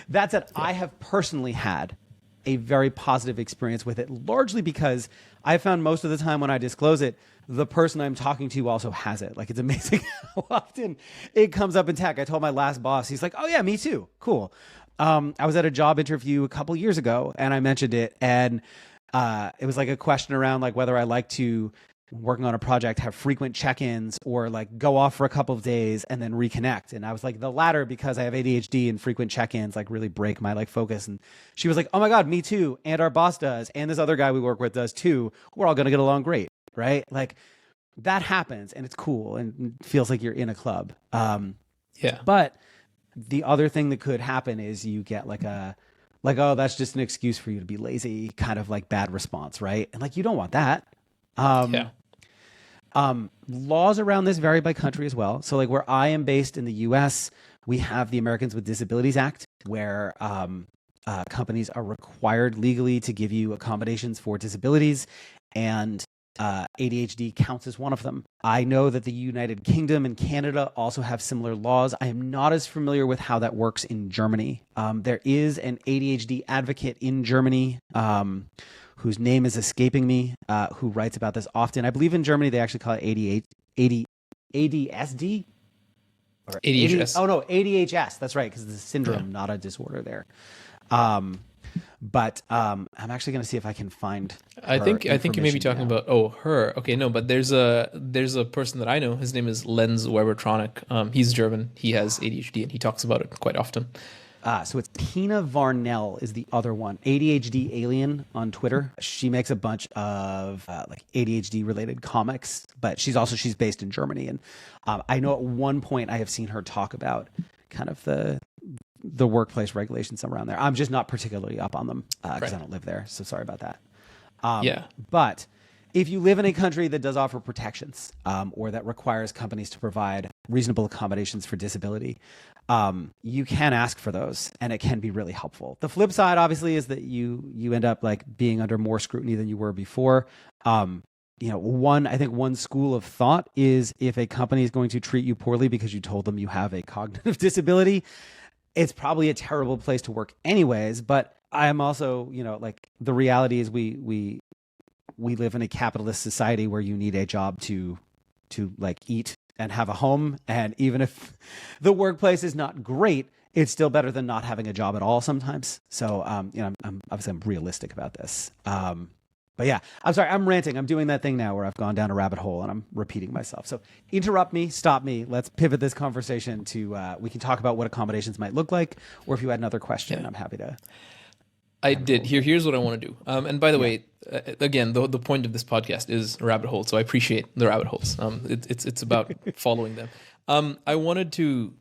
That said, I have personally had a very positive experience with it, largely because I found most of the time when I disclose it, the person I'm talking to also has it. Like, it's amazing how often it comes up in tech. I told my last boss, he's like, oh yeah, me too. Cool. I was at a job interview a couple years ago and I mentioned it, and it was like a question around like whether I like to, working on a project, have frequent check-ins or like go off for a couple of days and then reconnect. And I was like, the latter, because I have ADHD and frequent check-ins like really break my like focus. And she was like, oh my God, me too. And our boss does. And this other guy we work with does too. We're all going to get along great. Right? Like that happens and it's cool and it feels like you're in a club. But the other thing that could happen is you get like oh, that's just an excuse for you to be lazy, kind of like bad response. Right? And like, you don't want that. Laws around this vary by country as well. So like where I am based in the US, we have the Americans with Disabilities Act, where companies are required legally to give you accommodations for disabilities, and ADHD counts as one of them. I know that the United Kingdom and Canada also have similar laws. I am not as familiar with how that works in Germany. There is an ADHD advocate in Germany, whose name is escaping me, who writes about this often. I believe in Germany, they actually call it ADSD? Or ADHS. ADHS. That's right, because it's a syndrome, not a disorder there. But I'm actually going to see if I can find I think you may be talking about her. Okay, no, but there's a person that I know. His name is Lenz Webertronic. He's German. He has ADHD and he talks about it quite often. So it's Tina Varnell is the other one. ADHD Alien on Twitter. She makes a bunch of like ADHD related comics, but she's based in Germany. And I know at one point I have seen her talk about kind of the workplace regulations around there. I'm just not particularly up on them because I don't live there. So sorry about that. But if you live in a country that does offer protections or that requires companies to provide reasonable accommodations for disability, you can ask for those and it can be really helpful. The flip side, obviously, is that you end up like being under more scrutiny than you were before. I think one school of thought is if a company is going to treat you poorly because you told them you have a cognitive disability, it's probably a terrible place to work anyways. But I am also, like the reality is we live in a capitalist society where you need a job to like eat and have a home. And even if the workplace is not great, it's still better than not having a job at all sometimes. So, I'm realistic about this. But yeah, I'm sorry, I'm ranting. I'm doing that thing now where I've gone down a rabbit hole and I'm repeating myself. So interrupt me, stop me. Let's pivot this conversation to, we can talk about what accommodations might look like, or if you had another question, I'm happy to. I did. Here's what I want to do. And by the way, again, the point of this podcast is rabbit hole, so I appreciate the rabbit holes. It's about following them. I wanted to.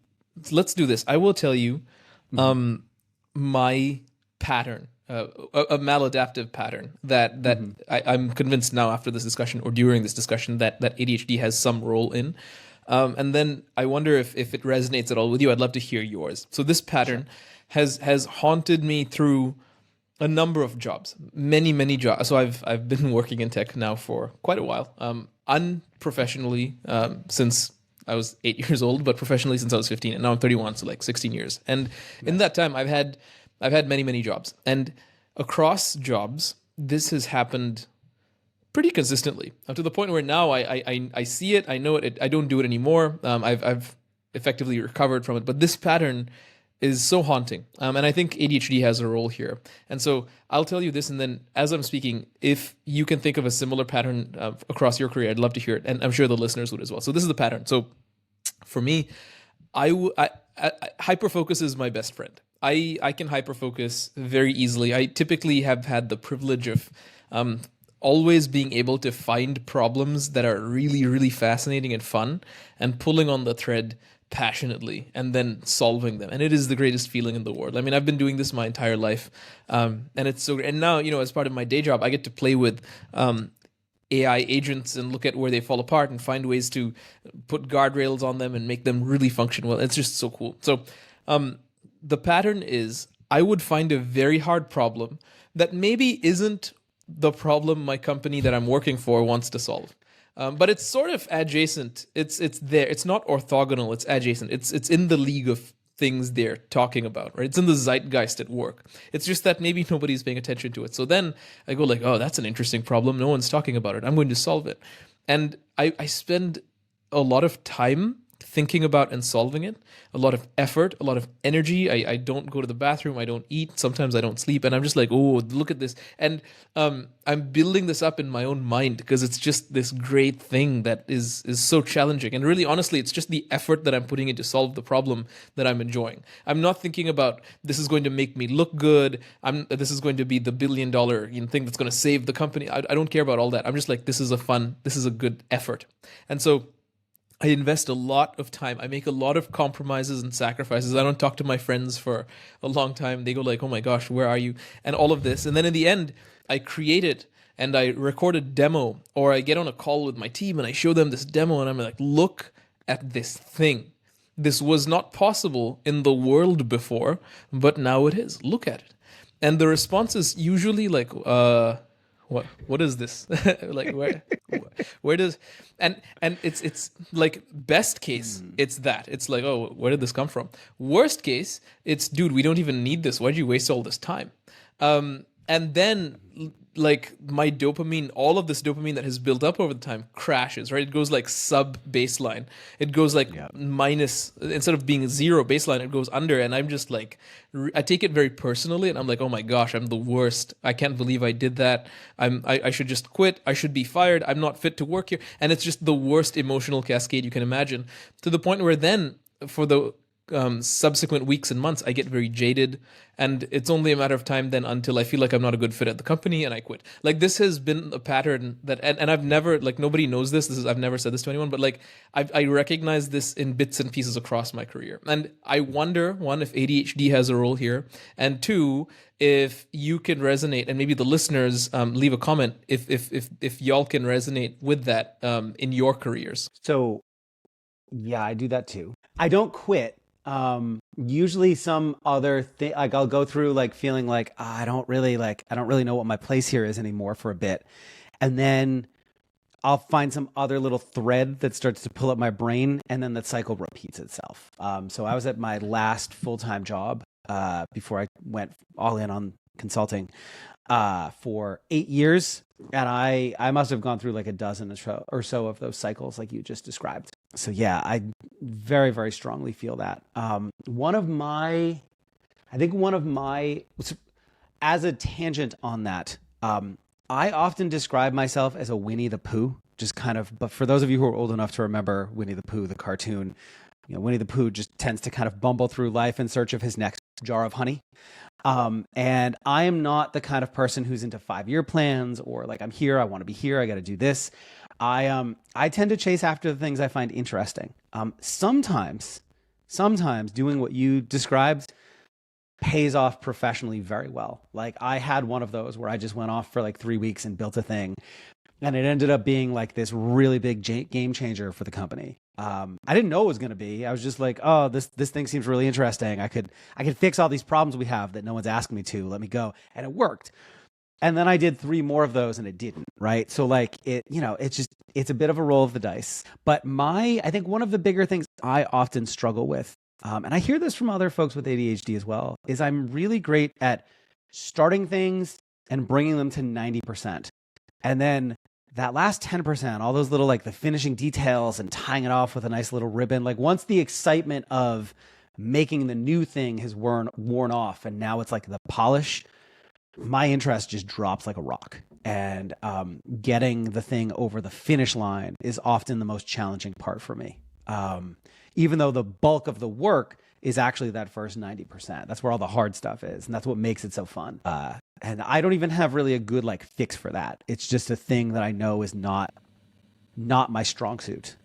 Let's do this. I will tell you my pattern, a maladaptive pattern that I'm convinced now after this discussion or during this discussion that ADHD has some role in. And then I wonder if it resonates at all with you. I'd love to hear yours. So this pattern has haunted me through a number of jobs, many jobs. So I've been working in tech now for quite a while, unprofessionally since I was 8 years old, but professionally since I was 15, and now I'm 31, so like 16 years. And in that time, I've had many jobs, and across jobs, this has happened pretty consistently, to the point where now I see it, I know it, I don't do it anymore. I've effectively recovered from it, but this pattern is so haunting. And I think ADHD has a role here. And so I'll tell you this, and then as I'm speaking, if you can think of a similar pattern across your career, I'd love to hear it, and I'm sure the listeners would as well. So this is the pattern. So for me, hyperfocus is my best friend. I can hyperfocus very easily. I typically have had the privilege of always being able to find problems that are really, really fascinating and fun, and pulling on the thread passionately and then solving them. And it is the greatest feeling in the world. I mean, I've been doing this my entire life. And it's so, and now, as part of my day job, I get to play with AI agents and look at where they fall apart and find ways to put guardrails on them and make them really function well. It's just so cool. So the pattern is I would find a very hard problem that maybe isn't the problem my company that I'm working for wants to solve. But it's sort of adjacent. It's there. It's not orthogonal. It's adjacent. It's in the league of things they're talking about, right? It's in the zeitgeist at work. It's just that maybe nobody's paying attention to it. So then I go like, oh, that's an interesting problem. No one's talking about it. I'm going to solve it. And I spend a lot of time thinking about and solving it, a lot of effort, a lot of energy. I don't go to the bathroom. I don't eat. Sometimes I don't sleep. And I'm just like, oh, look at this. And I'm building this up in my own mind because it's just this great thing that is so challenging. And really, honestly, it's just the effort that I'm putting in to solve the problem that I'm enjoying. I'm not thinking about this is going to make me look good. This is going to be the $1 billion thing that's going to save the company. I don't care about all that. I'm just like, this is a good effort. And so I invest a lot of time. I make a lot of compromises and sacrifices. I don't talk to my friends for a long time. They go like, oh my gosh, where are you? And all of this. And then in the end, I create it and I record a demo, or I get on a call with my team and I show them this demo and I'm like, look at this thing. This was not possible in the world before, but now it is. Look at it. And the response is usually like, what is this? Like where does and it's like best case it's that it's like, oh, where did this come from? Worst case it's, dude, we don't even need this. Why'd you waste all this time? And then like my dopamine, all of this dopamine that has built up over the time crashes, right? It goes like sub baseline. It goes like minus, instead of being zero baseline, it goes under. And I'm just like, I take it very personally and I'm like, oh my gosh, I'm the worst. I can't believe I did that. I should just quit. I should be fired. I'm not fit to work here. And it's just the worst emotional cascade you can imagine, to the point where then for the subsequent weeks and months, I get very jaded, and it's only a matter of time then until I feel like I'm not a good fit at the company and I quit. Like this has been a pattern that, and I've never, like nobody knows this. I've never said this to anyone, but like I recognize this in bits and pieces across my career. And I wonder, one, if ADHD has a role here, and two, if you can resonate, and maybe the listeners leave a comment if y'all can resonate with that in your careers. So yeah, I do that too. I don't quit. Usually some other thing, like I'll go through like feeling like, I don't really know what my place here is anymore for a bit. And then I'll find some other little thread that starts to pull up my brain, and then that cycle repeats itself. So I was at my last full-time job, before I went all in on consulting, for 8 years. And I must have gone through like a dozen or so of those cycles like you just described. So yeah, I very, very strongly feel that. One of my, as a tangent on that, I often describe myself as a Winnie the Pooh, just kind of, but for those of you who are old enough to remember Winnie the Pooh, the cartoon, Winnie the Pooh just tends to kind of bumble through life in search of his next jar of honey. And I am not the kind of person who's into 5-year plans or like, I'm here, I want to be here, I got to do this. I tend to chase after the things I find interesting. Sometimes doing what you described pays off professionally very well. Like I had one of those where I just went off for like 3 weeks and built a thing, and it ended up being like this really big game changer for the company. I didn't know it was going to be. I was just like, oh, this thing seems really interesting. I could fix all these problems we have that no one's asking me to. Let me go. And it worked. And then I did 3 more of those and it didn't, right? So like it's a bit of a roll of the dice. But I think one of the bigger things I often struggle with, and I hear this from other folks with ADHD as well, is I'm really great at starting things and bringing them to 90%. And then that last 10%, all those little like the finishing details and tying it off with a nice little ribbon, like once the excitement of making the new thing has worn off and now it's like the polish, my interest just drops like a rock. And getting the thing over the finish line is often the most challenging part for me. Even though the bulk of the work is actually that first 90%. That's where all the hard stuff is. And that's what makes it so fun. And I don't even have really a good like fix for that. It's just a thing that I know is not my strong suit.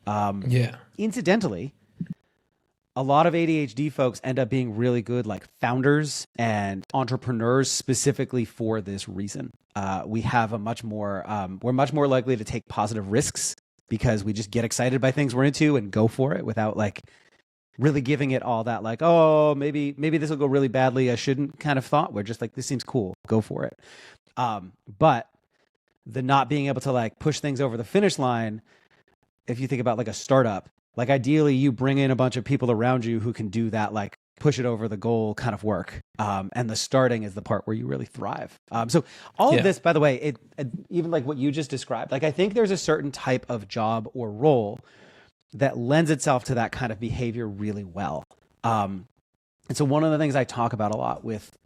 Incidentally, a lot of ADHD folks end up being really good like founders and entrepreneurs specifically for this reason. We have a much more, we're much more likely to take positive risks because we just get excited by things we're into and go for it without like really giving it all that like, oh, maybe this will go really badly, I shouldn't kind of thought. We're just like, this seems cool, go for it. But the not being able to like push things over the finish line, if you think about like a startup, like ideally you bring in a bunch of people around you who can do that, like push it over the goal kind of work. And the starting is the part where you really thrive. So all of this, by the way, it even like what you just described, like I think there's a certain type of job or role that lends itself to that kind of behavior really well. And so one of the things I talk about a lot with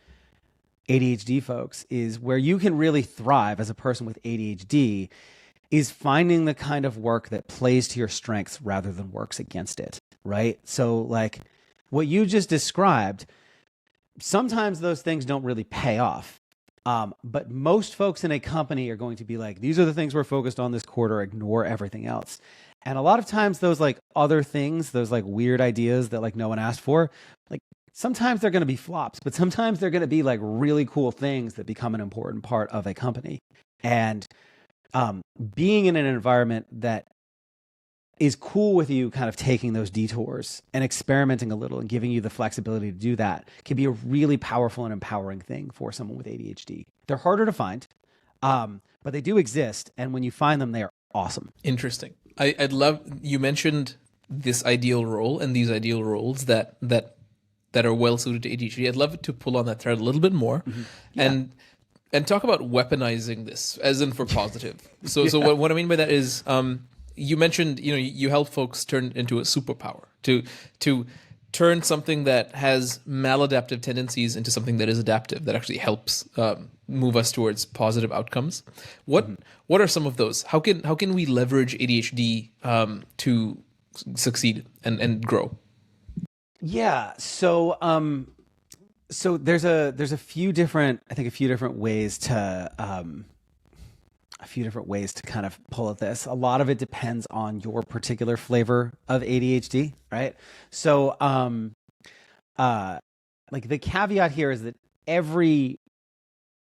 ADHD folks is where you can really thrive as a person with ADHD is finding the kind of work that plays to your strengths rather than works against it, right? So like what you just described, sometimes those things don't really pay off. But most folks in a company are going to be like, these are the things we're focused on this quarter, ignore everything else. And a lot of times those like other things, those like weird ideas that like no one asked for, like sometimes they're going to be flops, but sometimes they're going to be like really cool things that become an important part of a company. And being in an environment that is cool with you kind of taking those detours and experimenting a little and giving you the flexibility to do that can be a really powerful and empowering thing for someone with ADHD. They're harder to find, but they do exist. And when you find them, they are awesome. Interesting. I'd love, you mentioned this ideal role and these ideal roles that are well suited to ADHD. I'd love to pull on that thread a little bit more and talk about weaponizing this as in for positive. So what I mean by that is, you mentioned, you help folks turn it into a superpower to turn something that has maladaptive tendencies into something that is adaptive, that actually helps move us towards positive outcomes. What are some of those? How can we leverage ADHD to succeed and grow? Yeah. So there's a few different ways to kind of pull at this. A lot of it depends on your particular flavor of ADHD, right? So, like the caveat here is that every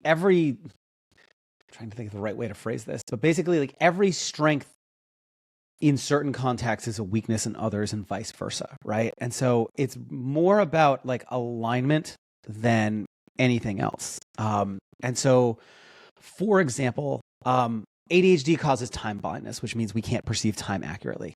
I'm trying to think of the right way to phrase this, but basically like every strength in certain contexts is a weakness in others and vice versa, right? And so it's more about like alignment than anything else. And so, for example, ADHD causes time blindness, which means we can't perceive time accurately.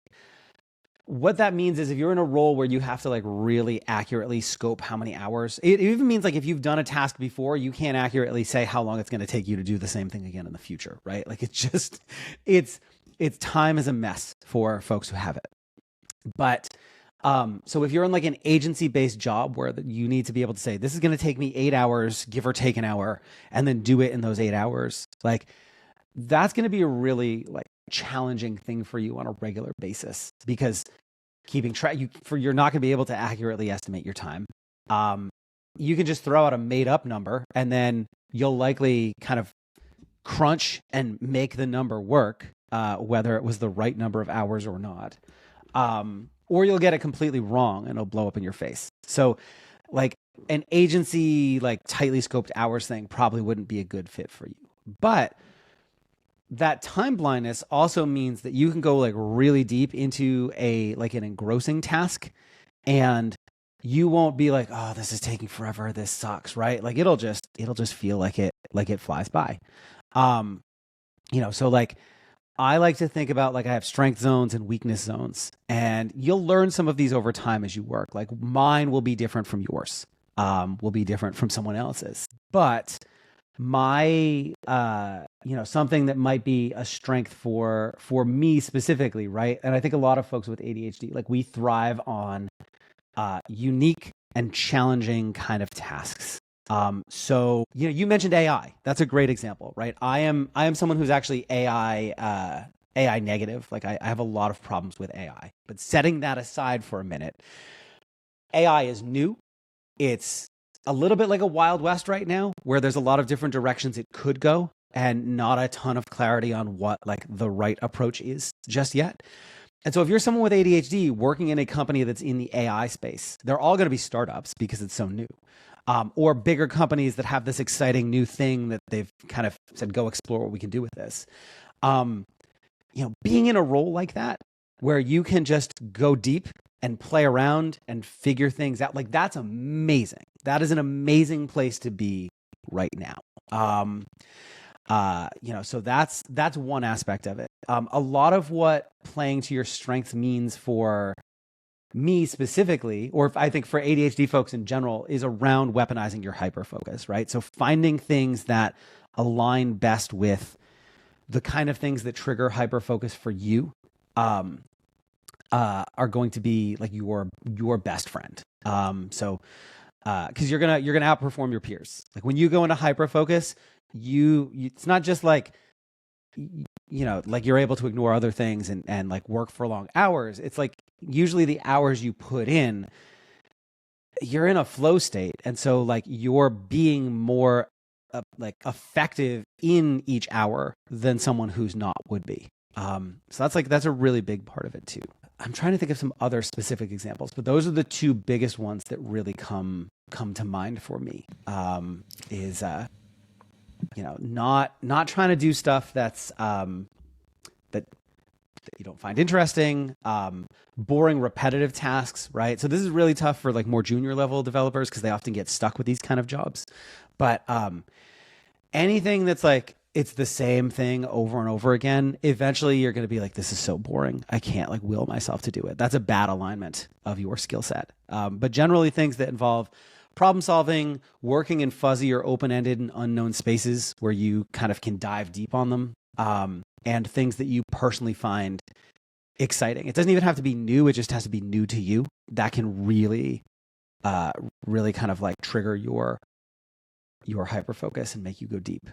What that means is if you're in a role where you have to like really accurately scope how many hours, it even means like if you've done a task before, you can't accurately say how long it's going to take you to do the same thing again in the future, right? Like it's time is a mess for folks who have it. But so if you're in like an agency-based job where you need to be able to say, this is going to take me 8 hours, give or take an hour, and then do it in those 8 hours, like that's going to be a really like challenging thing for you on a regular basis because keeping track, you're not going to be able to accurately estimate your time. You can just throw out a made up number and then you'll likely kind of crunch and make the number work, whether it was the right number of hours or not. Or you'll get it completely wrong and it'll blow up in your face. So like an agency, like tightly scoped hours thing probably wouldn't be a good fit for you. But that time blindness also means that you can go like really deep into an engrossing task and you won't be like, oh, this is taking forever, this sucks, right? Like it'll just feel like it flies by. So like I like to think about like I have strength zones and weakness zones, and you'll learn some of these over time as you work. Like mine will be different from yours, will be different from someone else's. But my something that might be a strength for me specifically, right? And I think a lot of folks with ADHD, like we thrive on unique and challenging kind of tasks. So you mentioned AI. That's a great example, right? I am someone who's actually AI negative. Like I have a lot of problems with AI. But setting that aside for a minute, AI is new. It's a little bit like a Wild West right now, where there's a lot of different directions it could go and not a ton of clarity on what like the right approach is just yet. And so if you're someone with ADHD working in a company that's in the AI space, they're all going to be startups because it's so new. Or bigger companies that have this exciting new thing that they've kind of said, go explore what we can do with this. Being in a role like that, where you can just go deep and play around and figure things out, like that's amazing. That is an amazing place to be right now. So that's one aspect of it. A lot of what playing to your strengths means for me specifically, or I think for ADHD folks in general, is around weaponizing your hyperfocus, right? So finding things that align best with the kind of things that trigger hyperfocus for you are going to be like your best friend. Because you're gonna outperform your peers. Like when you go into hyperfocus, you it's not just like like you're able to ignore other things and like work for long hours. It's like usually the hours you put in, you're in a flow state, and so like you're being more like effective in each hour than someone who's not would be. So that's a really big part of it too. I'm trying to think of some other specific examples, but those are the two biggest ones that really come to mind for me. Is not trying to do stuff that's that you don't find interesting, boring, repetitive tasks, right? So this is really tough for like more junior level developers because they often get stuck with these kind of jobs. But anything that's like it's the same thing over and over again, eventually you're going to be like, this is so boring. I can't like will myself to do it. That's a bad alignment of your skill set. But generally things that involve problem solving, working in fuzzy or open-ended and unknown spaces where you kind of can dive deep on them, and things that you personally find exciting. It doesn't even have to be new. It just has to be new to you. That can really kind of like trigger your hyperfocus and make you go deep.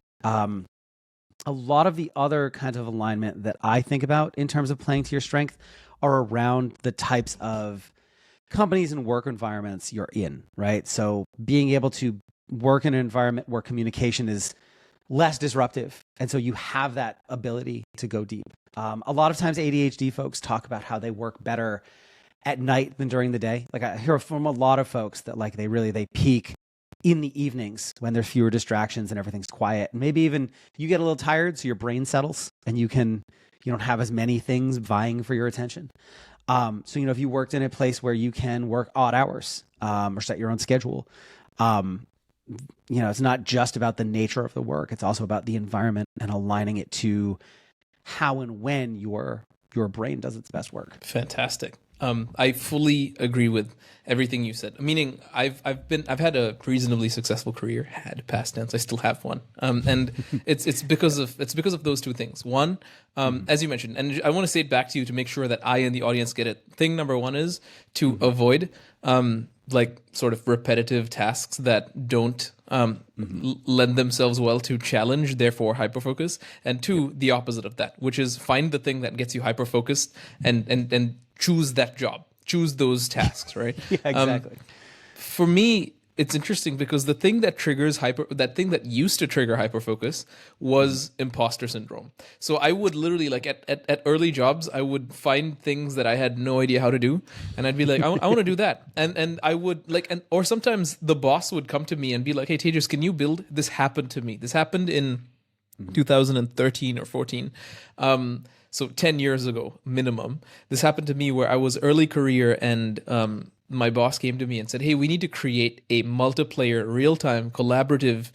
A lot of the other kinds of alignment that I think about in terms of playing to your strength are around the types of companies and work environments you're in, right? So being able to work in an environment where communication is less disruptive, and so you have that ability to go deep. A lot of times ADHD folks talk about how they work better at night than during the day. Like I hear from a lot of folks that like they peak in the evenings when there's fewer distractions and everything's quiet. And maybe even you get a little tired, so your brain settles and you don't have as many things vying for your attention. So if you worked in a place where you can work odd hours, or set your own schedule, it's not just about the nature of the work. It's also about the environment and aligning it to how and when your brain does its best work. Fantastic. I fully agree with everything you said. Meaning, I've had a reasonably successful career. Had past tense. I still have one. And it's because of those two things. One, as you mentioned, and I want to say it back to you to make sure that I and the audience get it. Thing number one is to avoid like sort of repetitive tasks that don't lend themselves well to challenge, therefore hyperfocus. And two, the opposite of that, which is find the thing that gets you hyperfocused and choose that job, choose those tasks, right? Yeah, exactly. For me, it's interesting because the thing that that thing that used to trigger hyperfocus was imposter syndrome. So I would literally like at early jobs, I would find things that I had no idea how to do. And I'd be like, I want to do that. And I would like, or sometimes the boss would come to me and be like, hey, Tejas, can you build? This happened to me. This happened in 2013 or 14. So 10 years ago, minimum. This happened to me where I was early career and my boss came to me and said, hey, we need to create a multiplayer, real-time, collaborative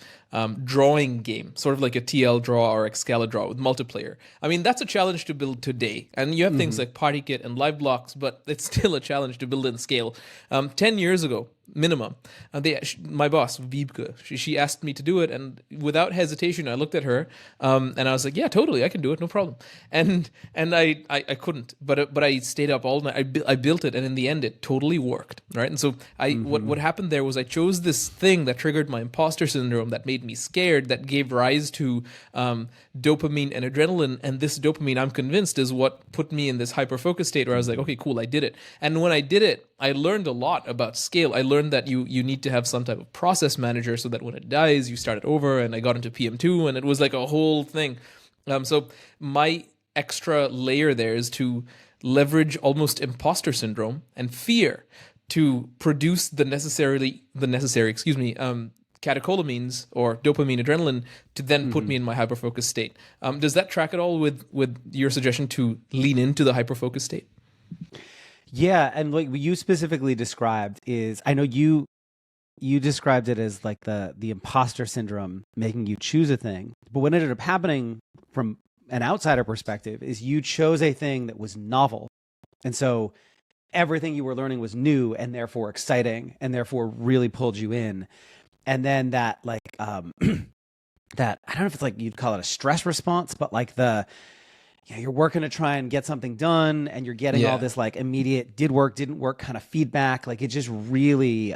drawing game, sort of like a TL draw or Excala draw with multiplayer. I mean, that's a challenge to build today. And you have things like PartyKit and Live Blocks, but it's still a challenge to build and scale. 10 years ago, minimum, my boss, Wiebke, she asked me to do it. And without hesitation, I looked at her and I was like, yeah, totally, I can do it, no problem. And I couldn't, but I stayed up all night. I built it, and in the end, it totally worked, right? And so what happened there was I chose this thing that triggered my imposter syndrome, that made me scared, that gave rise to dopamine and adrenaline. And this dopamine, I'm convinced, is what put me in this hyper-focus state where I was like, okay, cool, I did it. And when I did it, I learned a lot about scale. I learned that you need to have some type of process manager so that when it dies, you start it over. And I got into PM2, and it was like a whole thing. So my extra layer there is to leverage almost imposter syndrome and fear to produce the necessary catecholamines or dopamine, adrenaline, to then put me in my hyperfocus state. Does that track at all with your suggestion to lean into the hyperfocus state? Yeah, and like what you specifically described is, I know you described it as like the imposter syndrome making you choose a thing. But what ended up happening from an outsider perspective is you chose a thing that was novel. And so everything you were learning was new and therefore exciting and therefore really pulled you in. And then that like that, I don't know if it's like you'd call it a stress response, but like you're working to try and get something done and you're getting all this like immediate did work, didn't work kind of feedback. Like it just really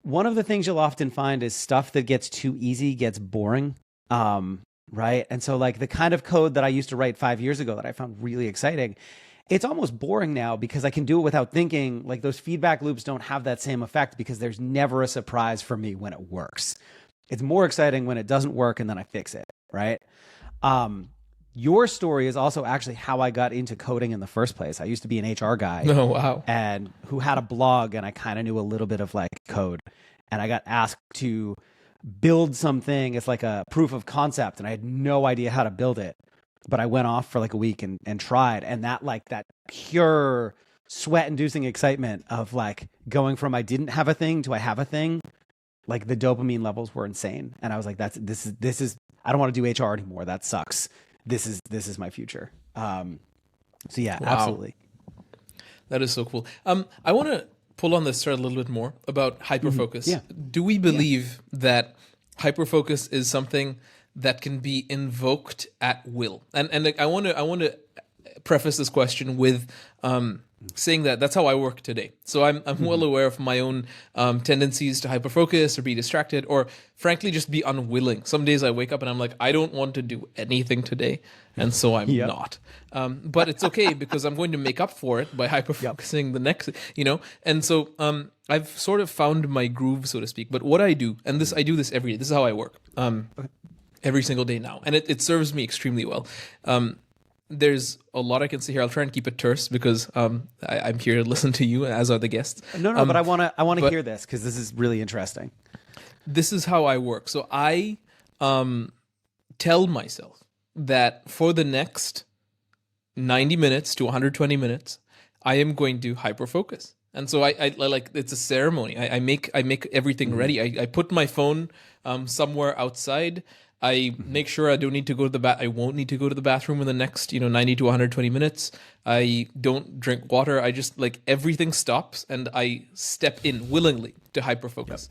one of the things you'll often find is stuff that gets too easy gets boring. Right. And so like the kind of code that I used to write 5 years ago that I found really exciting, it's almost boring now because I can do it without thinking. Like those feedback loops don't have that same effect because there's never a surprise for me when it works. It's more exciting when it doesn't work and then I fix it. Right. Your story is also actually how I got into coding in the first place. I used to be an HR guy. Oh, wow. And who had a blog, and I kind of knew a little bit of like code. And I got asked to build something as like a proof of concept, and I had no idea how to build it. But I went off for like a week and tried. And that pure sweat-inducing excitement of like going from I didn't have a thing to I have a thing, like the dopamine levels were insane. And I was like, this is I don't want to do HR anymore. That sucks. This is my future. So yeah, wow. Absolutely. That is so cool. I want to pull on this thread a little bit more about hyperfocus. Yeah. Do we believe that hyperfocus is something that can be invoked at will? And like I want to preface this question with saying that that's how I work today. So I'm well aware of my own tendencies to hyperfocus or be distracted, or frankly just be unwilling. Some days I wake up and I'm like, I don't want to do anything today, and so I'm not. But it's okay because I'm going to make up for it by hyperfocusing the next, And so I've sort of found my groove, so to speak. But what I do, and I do this every day. This is how I work. Every single day now, and it serves me extremely well. There's a lot I can say here. I'll try and keep it terse because I'm here to listen to you, as are the guests. No, but I want to hear this because this is really interesting. This is how I work. So I tell myself that for the next 90 minutes to 120 minutes, I am going to hyperfocus. And so I like, it's a ceremony. I make everything ready. I put my phone somewhere outside. I make sure I don't need to go to I won't need to go to the bathroom in the next, 90 to 120 minutes. I don't drink water. I just like everything stops and I step in willingly to hyperfocus.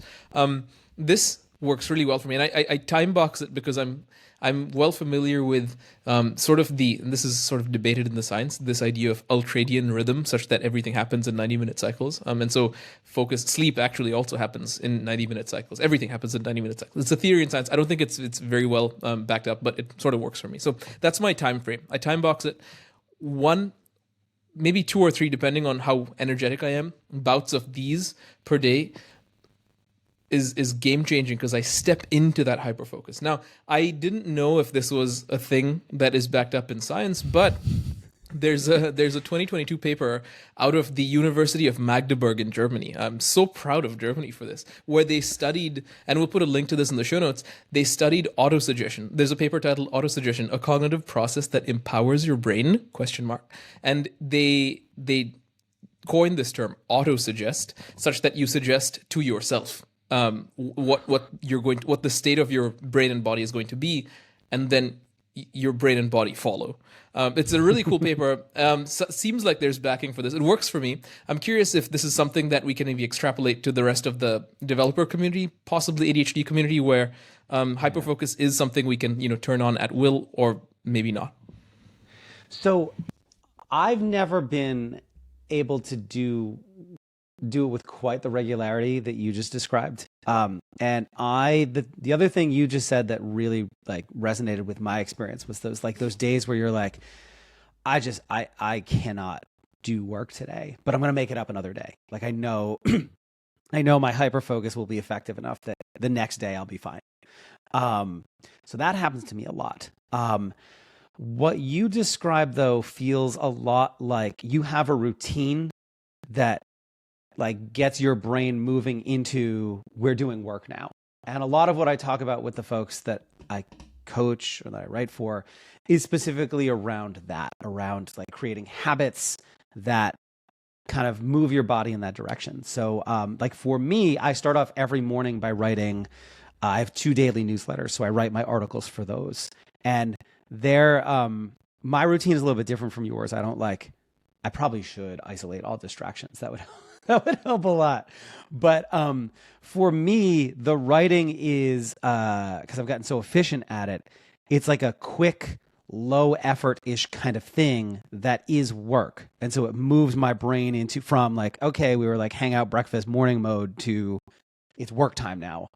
This works really well for me. And I time box it because I'm well familiar with sort of and this is sort of debated in the science, this idea of ultradian rhythm, such that everything happens in 90-minute cycles. And so sleep actually also happens in 90-minute cycles. Everything happens in 90-minute cycles. It's a theory in science. I don't think it's very well backed up, but it sort of works for me. So that's my time frame. I time box it. One, maybe 2 or 3, depending on how energetic I am, bouts of these per day is game changing because I step into that hyperfocus. Now, I didn't know if this was a thing that is backed up in science, but there's a 2022 paper out of the University of Magdeburg in Germany. I'm so proud of Germany for this, where they studied, and we'll put a link to this in the show notes, they studied autosuggestion. There's a paper titled Autosuggestion, a cognitive process that empowers your brain, ? And they coined this term, autosuggest, such that you suggest to yourself. what the state of your brain and body is going to be, and then your brain and body follow. It's a really cool paper. Seems like there's backing for this. It works for me. I'm curious if this is something that we can maybe extrapolate to the rest of the developer community, possibly ADHD community, where hyperfocus is something we can turn on at will, or maybe not. So I've never been able to do it with quite the regularity that you just described. And the other thing you just said that really like resonated with my experience was those days where you're like, I cannot do work today, but I'm going to make it up another day. Like I know, I know my hyper focus will be effective enough that the next day I'll be fine. So that happens to me a lot. What you described though feels a lot like you have a routine that like gets your brain moving into we're doing work now. And a lot of what I talk about with the folks that I coach or that I write for is specifically around that, around like creating habits that kind of move your body in that direction. So like for me, I start off every morning by writing, I have 2 daily newsletters. So I write my articles for those. And my routine is a little bit different from yours. I probably should isolate all distractions. That would help a lot. But for me, the writing is, because I've gotten so efficient at it, it's like a quick, low effort-ish kind of thing that is work. And so it moves my brain from like, okay, we were like hang out breakfast morning mode to it's work time now.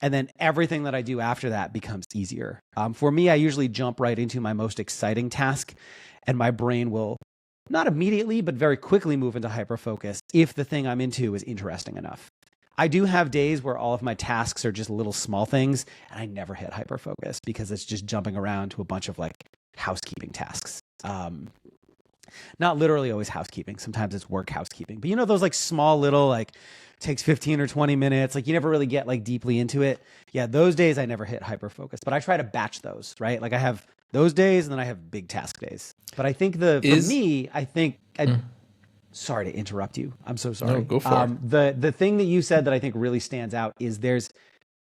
And then everything that I do after that becomes easier. For me, I usually jump right into my most exciting task, and my brain will not immediately, but very quickly move into hyperfocus if the thing I'm into is interesting enough. I do have days where all of my tasks are just little small things, and I never hit hyperfocus because it's just jumping around to a bunch of like housekeeping tasks. Not literally always housekeeping. Sometimes it's work housekeeping. But those like small little like takes 15 or 20 minutes. Like you never really get like deeply into it. Yeah, those days I never hit hyperfocus, but I try to batch those, right? Like I have those days and then I have big task days. But I think sorry to interrupt you. I'm so sorry. No, go for it. The thing that you said that I think really stands out is there's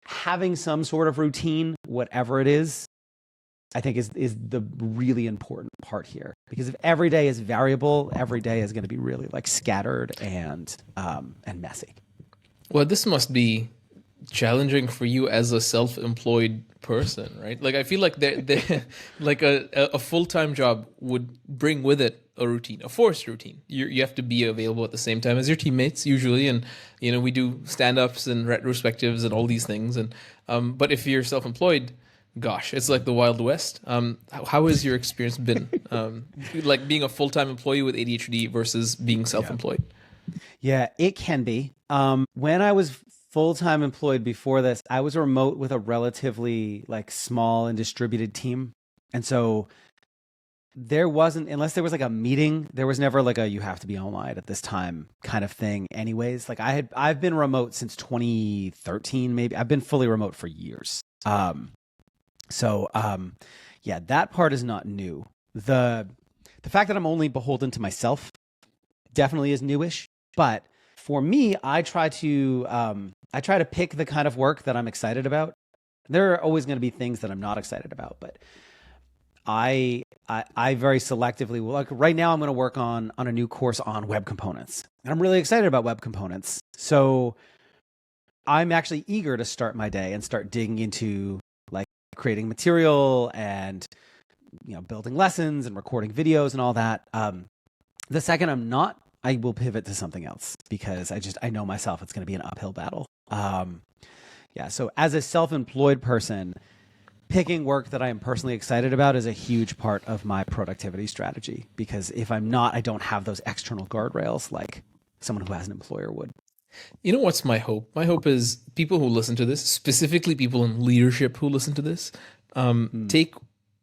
having some sort of routine, whatever it is, I think is the really important part here. Because if every day is variable, every day is going to be really like scattered and messy. Well, this must be challenging for you as a self-employed person, right? Like I feel like they like a full-time job would bring with it a routine, a forced routine. You have to be available at the same time as your teammates usually, and we do stand-ups and retrospectives and all these things. And but if you're self-employed, gosh, it's like the Wild West. How has your experience been, like being a full-time employee with ADHD versus being self-employed? Yeah, it can be. When I was full-time employed before this, I was remote with a relatively like small and distributed team. And so there wasn't, unless there was like a meeting, there was never like a you have to be online at this time kind of thing anyways. Like I've been remote since 2013 maybe. I've been fully remote for years. So yeah, that part is not new. The fact that I'm only beholden to myself definitely is newish, but for me, I try to pick the kind of work that I'm excited about. There are always going to be things that I'm not excited about, but I very selectively, like right now I'm going to work on a new course on web components. And I'm really excited about web components. So I'm actually eager to start my day and start digging into like creating material and building lessons and recording videos and all that. The second I'm not, I will pivot to something else because I know myself it's going to be an uphill battle. Yeah. So as a self-employed person, picking work that I am personally excited about is a huge part of my productivity strategy, because if I'm not, I don't have those external guardrails like someone who has an employer would. You know what's my hope? My hope is people who listen to this, specifically people in leadership who listen to this, take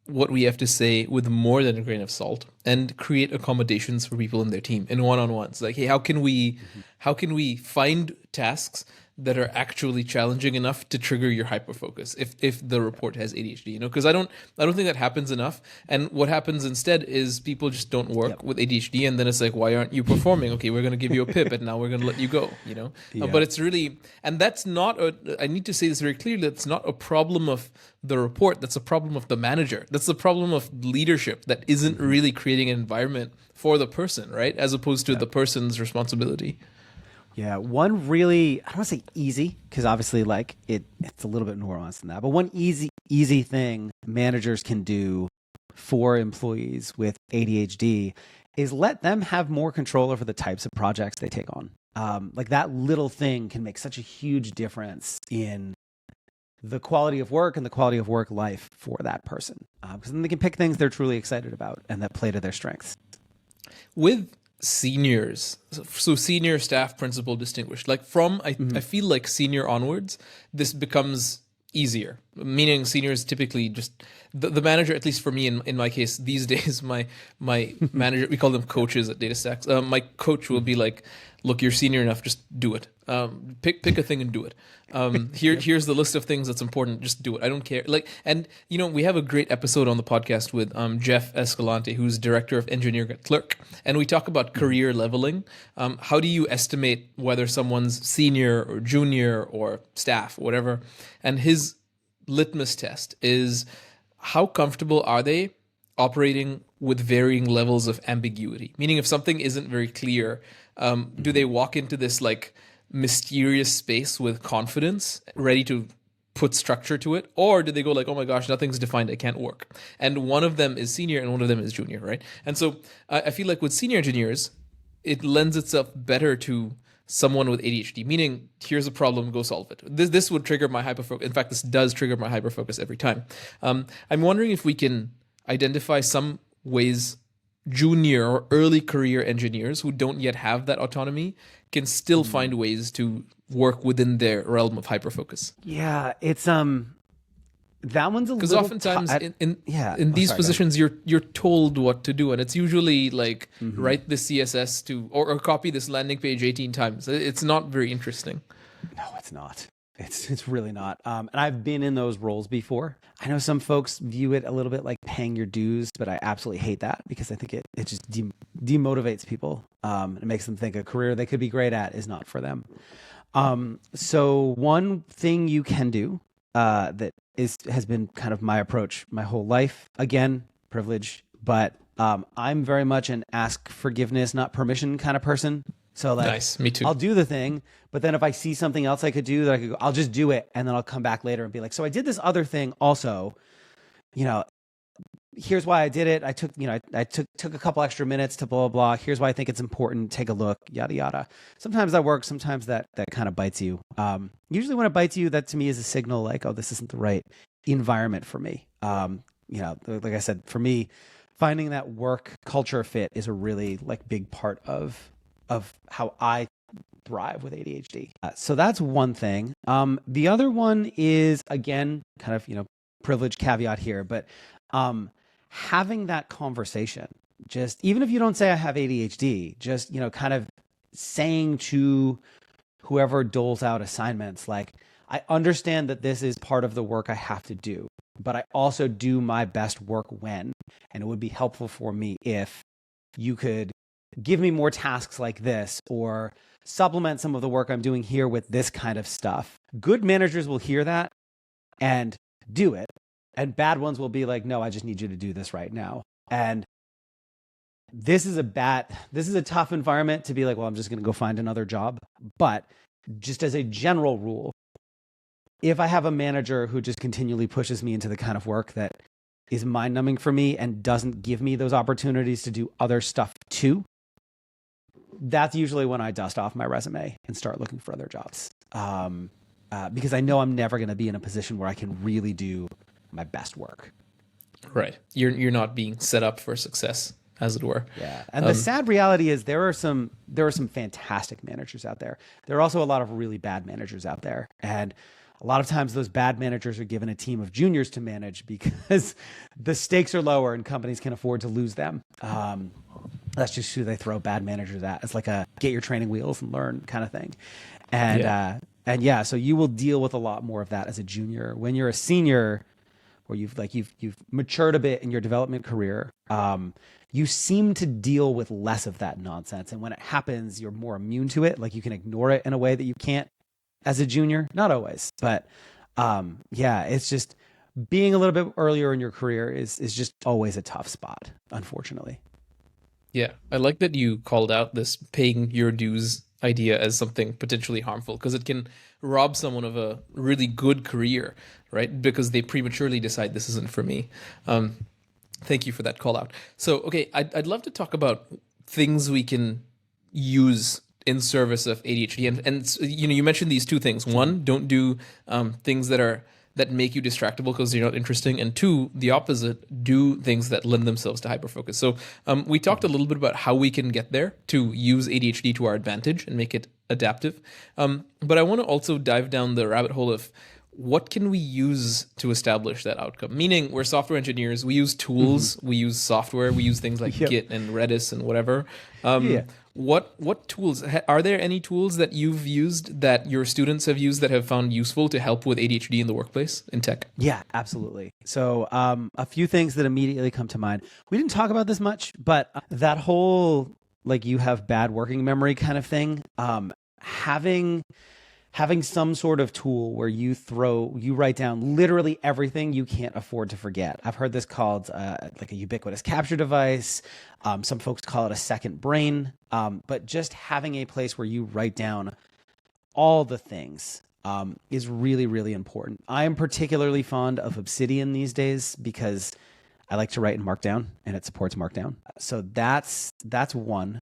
what we have to say with more than a grain of salt and create accommodations for people in their team in one-on-ones. Like, hey, how can we find tasks that are actually challenging enough to trigger your hyperfocus if the report has ADHD, because I don't think that happens enough. And what happens instead is people just don't work with ADHD, and then it's like, why aren't you performing? Okay, we're going to give you a pip and now we're going to let you go, but it's really, and that's not I need to say this very clearly, it's not a problem of the report, that's a problem of the manager, that's the problem of leadership that isn't really creating an environment for the person, right, as opposed to the person's responsibility. Yeah, one really, I don't want to say easy, because obviously like it's a little bit more nuanced than that, but one easy thing managers can do for employees with ADHD is let them have more control over the types of projects they take on. Like that little thing can make such a huge difference in the quality of work and the quality of work life for that person. Because then they can pick things they're truly excited about and that play to their strengths. With seniors, so senior, staff, principal, distinguished, like I feel like senior onwards, this becomes easier, meaning seniors typically just the manager, at least for me in my case these days, my manager, we call them coaches at DataStax, my coach will be like, look, you're senior enough, just do it. Pick a thing and do it. Here's the list of things that's important. Just do it. I don't care. And we have a great episode on the podcast with Jeff Escalante, who's director of engineering at Clerk, and we talk about career leveling. How do you estimate whether someone's senior or junior or staff, or whatever? And his litmus test is, how comfortable are they operating with varying levels of ambiguity? Meaning, if something isn't very clear, do they walk into this like mysterious space with confidence, ready to put structure to it? Or do they go like, oh my gosh, nothing's defined, I can't work? And one of them is senior and one of them is junior, right? And so I feel like with senior engineers, it lends itself better to someone with ADHD, meaning here's a problem, go solve it. This would trigger my hyperfocus. In fact, this does trigger my hyperfocus every time. I'm wondering if we can identify some ways junior or early career engineers who don't yet have that autonomy can still find ways to work within their realm of hyperfocus. Yeah, it's that one's a little, because oftentimes in these positions you're told what to do, and it's usually like write the CSS to or copy this landing page 18 times. It's not very interesting. No, it's not. It's really not. And I've been in those roles before. I know some folks view it a little bit like paying your dues, but I absolutely hate that because I think it just demotivates people. It makes them think a career they could be great at is not for them. So one thing you can do that has been kind of my approach my whole life, again, privilege, but I'm very much an ask forgiveness, not permission kind of person. So like, nice, me too. I'll do the thing, but then if I see something else I could do that I could go, I'll just do it. And then I'll come back later and be like, so I did this other thing also, here's why I did it. I took a couple extra minutes to blah, blah, blah. Here's why I think it's important. Take a look, yada, yada. Sometimes that works. Sometimes that kind of bites you. Usually when it bites you, that to me is a signal like, oh, this isn't the right environment for me. Like I said, for me, finding that work culture fit is a really like big part of how I thrive with ADHD. So that's one thing. The other one is, again, kind of, privilege caveat here, but having that conversation, just even if you don't say I have ADHD, just, kind of saying to whoever doles out assignments, like, I understand that this is part of the work I have to do, but I also do my best work when, and it would be helpful for me if you could give me more tasks like this or supplement some of the work I'm doing here with this kind of stuff. Good managers will hear that and do it. And bad ones will be like, no, I just need you to do this right now. And this is a tough environment to be like, well, I'm just going to go find another job. But just as a general rule, if I have a manager who just continually pushes me into the kind of work that is mind numbing for me and doesn't give me those opportunities to do other stuff too, that's usually when I dust off my resume and start looking for other jobs. Because I know I'm never going to be in a position where I can really do my best work. Right. You're not being set up for success, as it were. Yeah. And the sad reality is there are some fantastic managers out there. There are also a lot of really bad managers out there. And a lot of times those bad managers are given a team of juniors to manage because the stakes are lower and companies can afford to lose them. That's just who they throw bad managers at. It's like a get your training wheels and learn kind of thing. And And yeah, so you will deal with a lot more of that as a junior. When you're a senior, where you've matured a bit in your development career, you seem to deal with less of that nonsense. And when it happens, you're more immune to it. Like you can ignore it in a way that you can't as a junior. Not always, but yeah, it's just being a little bit earlier in your career is just always a tough spot, unfortunately. Yeah, I like that you called out this paying your dues idea as something potentially harmful because it can rob someone of a really good career, right? Because they prematurely decide this isn't for me. Um, Thank you for that call out. So, okay, I'd love to talk about things we can use in service of ADHD, and you know, you mentioned these two things. One, don't do things that make you distractible because they're not interesting, and two, the opposite, do things that lend themselves to hyperfocus. So, we talked a little bit about how we can get there to use ADHD to our advantage and make it adaptive. But I want to also dive down the rabbit hole of what can we use to establish that outcome? Meaning, we're software engineers. We use tools. We use software. We use things like Yep. Git and Redis and whatever. Yeah. What tools are there? Any tools that you've used that your students have used that have found useful to help with ADHD in the workplace in tech? Yeah, absolutely. So, a few things that immediately come to mind. We didn't talk about this much, but that whole like you have bad working memory kind of thing, having some sort of tool where you write down literally everything you can't afford to forget. I've heard this called like a ubiquitous capture device. Some folks call it a second brain. But just having a place where you write down all the things is really, really important. I am particularly fond of Obsidian these days because I like to write in Markdown and it supports Markdown. So that's one.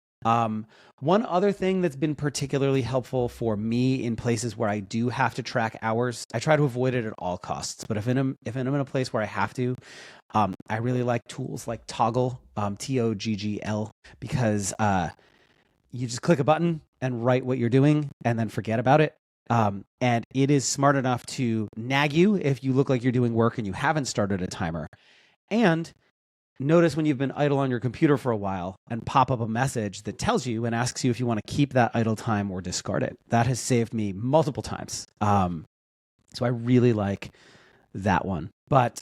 One other thing that's been particularly helpful for me in places where I do have to track hours, I try to avoid it at all costs. But if I'm in a place where I have to, I really like tools like Toggle, Toggl, because you just click a button and write what you're doing and then forget about it. And it is smart enough to nag you if you look like you're doing work and you haven't started a timer. And notice when you've been idle on your computer for a while and pop up a message that tells you and asks you if you want to keep that idle time or discard it. That has saved me multiple times. So I really like that one. But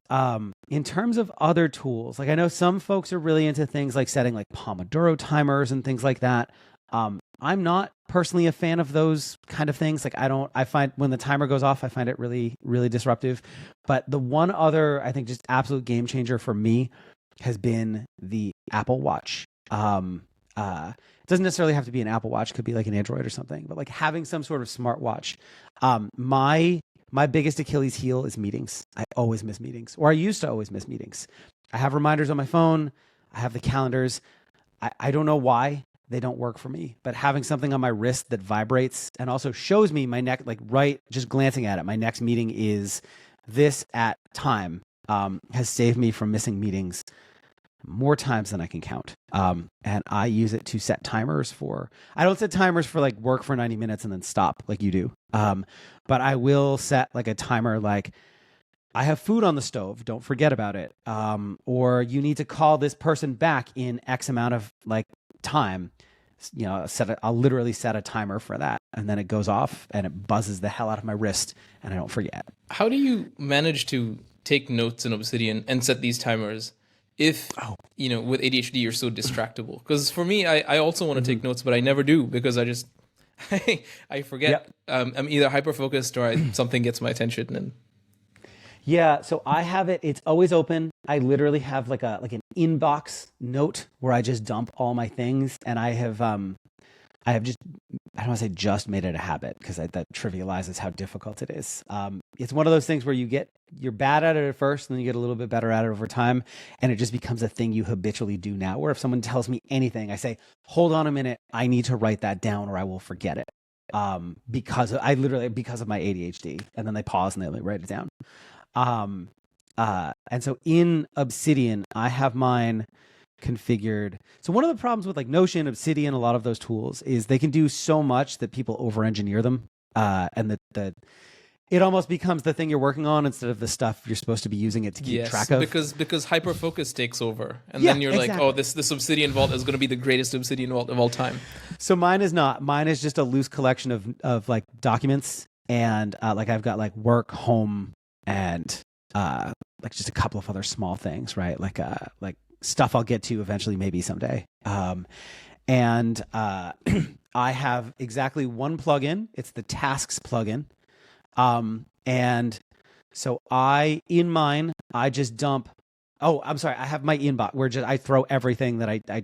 in terms of other tools, like I know some folks are really into things like setting like Pomodoro timers and things like that. I'm not personally a fan of those kind of things. Like I find when the timer goes off, I find it really, really disruptive. But the one other, I think just absolute game changer for me has been the Apple Watch. It doesn't necessarily have to be an Apple Watch, could be like an Android or something, but like having some sort of smartwatch. My biggest Achilles heel is meetings. I always miss meetings, or I used to always miss meetings. I have reminders on my phone. I have the calendars. I don't know why they don't work for me, but having something on my wrist that vibrates and also shows me my next, like right, just glancing at it, my next meeting is this at time, has saved me from missing meetings more times than I can count. And I use it to set timers for, I don't set timers for like work for 90 minutes and then stop like you do. But I will set like a timer, like I have food on the stove, don't forget about it. Or you need to call this person back in X amount of like time. You know, I'll literally set a timer for that, and then it goes off and it buzzes the hell out of my wrist and I don't forget. How do you manage to take notes in Obsidian and set these timers if, you know, with ADHD you're so distractible? Because for me, I also want to take notes, but I never do because I just, I forget. Yep. I'm either hyper-focused or something gets my attention. And Yeah, so I have it, it's always open. I literally have like an inbox note where I just dump all my things, and I have just, I don't want to say just made it a habit because that trivializes how difficult it is. It's one of those things where you're bad at it at first, and then you get a little bit better at it over time, and it just becomes a thing you habitually do now, where if someone tells me anything, I say, hold on a minute, I need to write that down or I will forget it. Because of my ADHD, and then they pause and they write it down. And so in Obsidian, I have mine configured. So one of the problems with like Notion, Obsidian, a lot of those tools is they can do so much that people over-engineer them. And that it almost becomes the thing you're working on instead of the stuff you're supposed to be using it to keep track of. Because hyper-focus takes over. And then you're exactly. like, oh, this Obsidian Vault is going to be the greatest Obsidian Vault of all time. So mine is not. Mine is just a loose collection of like documents. and like I've got like work, home, and like just a couple of other small things, right? Like stuff I'll get to eventually, maybe someday. And I have exactly one plugin. It's the Tasks plugin. And so in mine, I just dump. Oh, I'm sorry. I have my inbox where I throw everything that I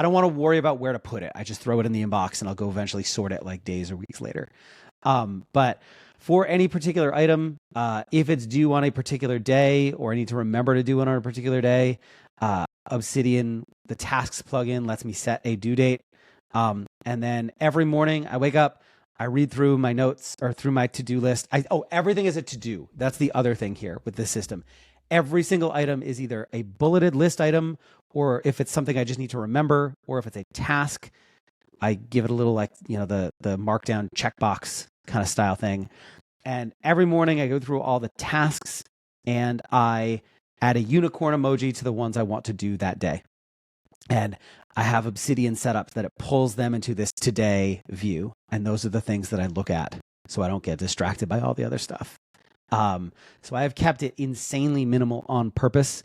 don't want to worry about where to put it. I just throw it in the inbox and I'll go eventually sort it like days or weeks later. But for any particular item, if it's due on a particular day or I need to remember to do it on a particular day, Obsidian, the Tasks plugin, lets me set a due date. And then every morning I wake up, I read through my notes or through my to-do list. Everything is a to-do. That's the other thing here with this system. Every single item is either a bulleted list item, or if it's something I just need to remember, or if it's a task, I give it a little like, the markdown checkbox kind of style thing. And every morning I go through all the tasks and I add a unicorn emoji to the ones I want to do that day. And I have Obsidian set up that it pulls them into this today view. And those are the things that I look at so I don't get distracted by all the other stuff. So I have kept it insanely minimal on purpose.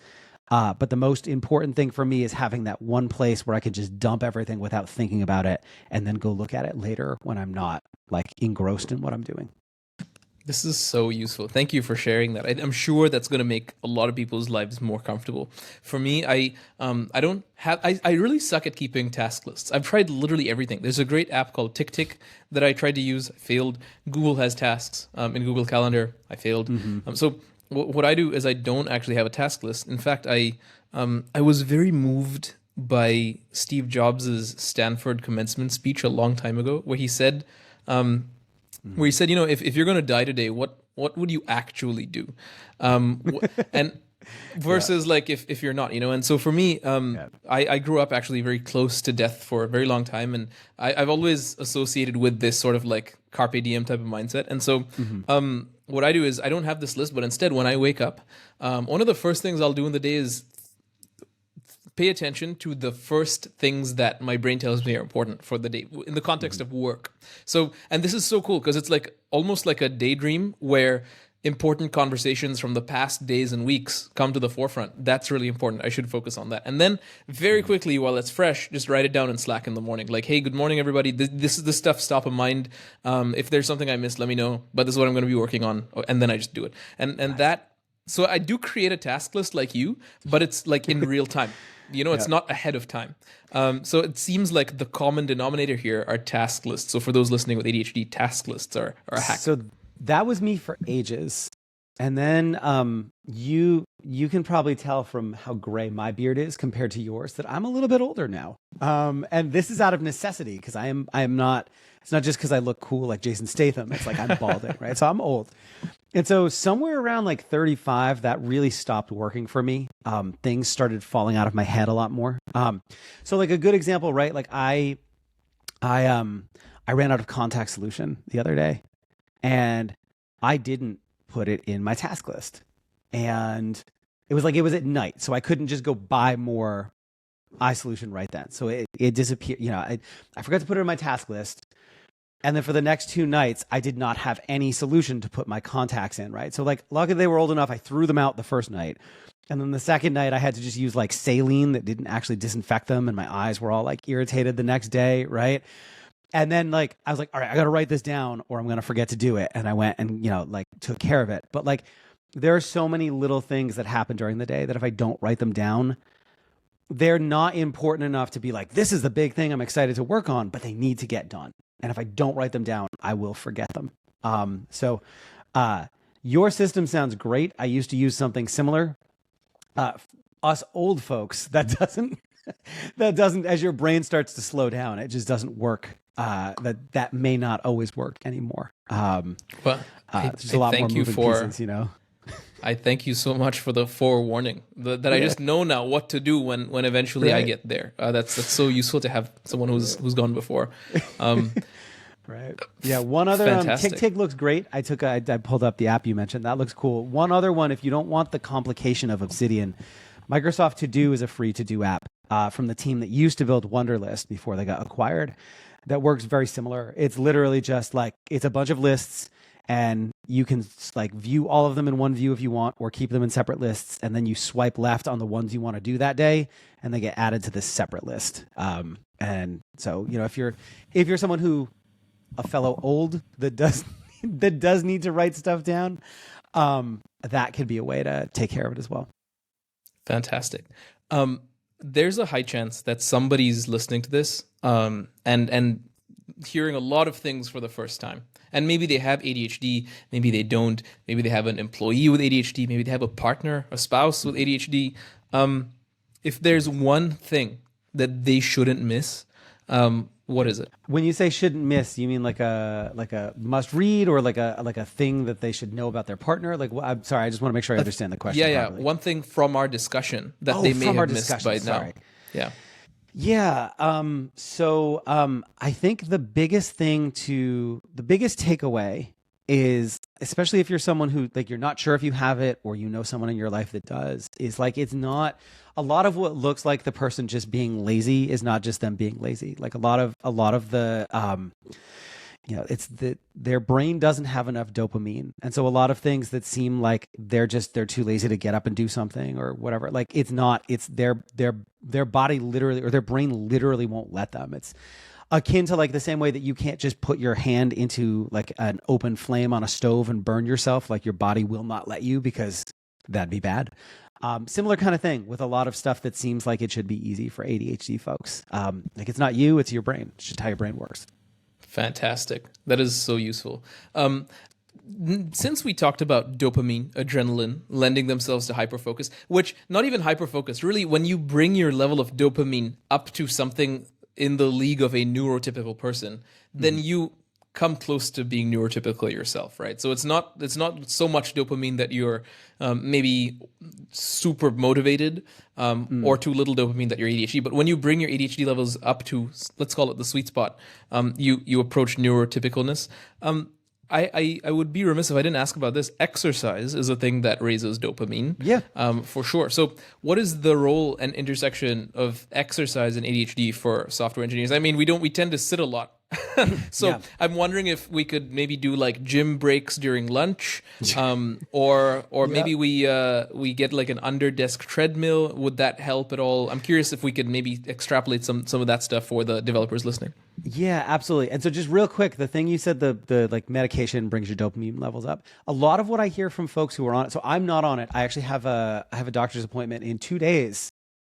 But the most important thing for me is having that one place where I can just dump everything without thinking about it and then go look at it later when I'm not like engrossed in what I'm doing. This is so useful. Thank you for sharing that. I'm sure that's going to make a lot of people's lives more comfortable. For me, I really suck at keeping task lists. I've tried literally everything. There's a great app called TickTick that I tried to use, failed. Google has tasks in Google Calendar. I failed. So what I do is I don't actually have a task list. In fact, I was very moved by Steve Jobs' Stanford commencement speech a long time ago, where he said, if you're going to die today, what would you actually do? And versus like if you're not, and so for me, I grew up actually very close to death for a very long time. And I've always associated with this sort of like carpe diem type of mindset. And so what I do is I don't have this list, but instead when I wake up, one of the first things I'll do in the day is pay attention to the first things that my brain tells me are important for the day in the context of work. So, and this is so cool because it's like almost like a daydream where important conversations from the past days and weeks come to the forefront. That's really important. I should focus on that. And then very quickly, while it's fresh, just write it down in Slack in the morning. Like, hey, good morning, everybody. This is the stuff top of mind. If there's something I missed, let me know. But this is what I'm going to be working on. And then I just do it. And that, so I do create a task list like you, but it's like in real time. It's not ahead of time. So it seems like the common denominator here are task lists. So for those listening with ADHD, task lists are a hack. So that was me for ages. And then you can probably tell from how gray my beard is compared to yours that I'm a little bit older now. And this is out of necessity because I am not, it's not just because I look cool like Jason Statham. It's like I'm balding, right? So I'm old. And so somewhere around like 35, that really stopped working for me. Things started falling out of my head a lot more. So like a good example, right? Like I ran out of contact solution the other day and I didn't put it in my task list. And it was at night. So I couldn't just go buy more eye solution right then. So it disappeared. I forgot to put it in my task list. And then for the next 2 nights, I did not have any solution to put my contacts in, right? So like, luckily they were old enough. I threw them out the first night. And then the second night I had to just use like saline that didn't actually disinfect them. And my eyes were all like irritated the next day, right? And then like, I was like, all right, I got to write this down or I'm going to forget to do it. And I went and, like took care of it. But like, there are so many little things that happen during the day that if I don't write them down, they're not important enough to be like, this is the big thing I'm excited to work on, but they need to get done. And if I don't write them down, I will forget them. So your system sounds great. I used to use something similar. Us old folks, that doesn't, as your brain starts to slow down, it just doesn't work. That may not always work anymore. Well, there's a lot more moving pieces, I thank you so much for the forewarning that I just know now what to do when eventually I get there. That's so useful to have someone who's gone before. Right. Yeah. One other TickTick looks great. I pulled up the app you mentioned. That looks cool. One other one, if you don't want the complication of Obsidian, Microsoft To Do is a free to do app from the team that used to build Wunderlist before they got acquired. That works very similar. It's literally just like it's a bunch of lists. and you can like view all of them in one view if you want, or keep them in separate lists, and then you swipe left on the ones you want to do that day, and they get added to this separate list. And so, if you're someone who, a fellow old that does that does need to write stuff down, that could be a way to take care of it as well. Fantastic. There's a high chance that somebody's listening to this and hearing a lot of things for the first time. And maybe they have ADHD, maybe they don't, maybe they have an employee with ADHD, maybe they have a partner, a spouse with ADHD. If there's one thing that they shouldn't miss, what is it? When you say shouldn't miss, you mean like a must read, or like a thing that they should know about their partner? Like, I'm sorry, I just want to make sure I understand the question. Yeah. One thing from our discussion that they may have missed by now. Yeah. Yeah. So I think the biggest takeaway is, especially if you're someone who, like, you're not sure if you have it, or someone in your life that does, is like, it's not a lot of what looks like the person just being lazy is not just them being lazy. Like a lot of the it's their brain doesn't have enough dopamine. And so a lot of things that seem like they're too lazy to get up and do something or whatever, like it's their body literally, or their brain literally won't let them. It's akin to like the same way that you can't just put your hand into like an open flame on a stove and burn yourself. Like your body will not let you, because that'd be bad. Similar kind of thing with a lot of stuff that seems like it should be easy for ADHD folks. Like it's not you, it's your brain. It's just how your brain works. Fantastic. That is so useful. Since we talked about dopamine, adrenaline, lending themselves to hyperfocus, which not even hyperfocus, really, when you bring your level of dopamine up to something in the league of a neurotypical person, then you come close to being neurotypical yourself, right? So it's not so much dopamine that you're maybe super motivated, or too little dopamine that you're ADHD. But when you bring your ADHD levels up to, let's call it the sweet spot, you approach neurotypicalness. I would be remiss if I didn't ask about this. Exercise is a thing that raises dopamine. Yeah. For sure. So what is the role and intersection of exercise and ADHD for software engineers? I mean, we tend to sit a lot. So yeah. I'm wondering if we could maybe do like gym breaks during lunch, or maybe we get like an under desk treadmill. Would that help at all? I'm curious if we could maybe extrapolate some of that stuff for the developers listening. Yeah, absolutely. And so just real quick, the thing you said, the like medication brings your dopamine levels up. A lot of what I hear from folks who are on it, so I'm not on it. I actually have a doctor's appointment in 2 days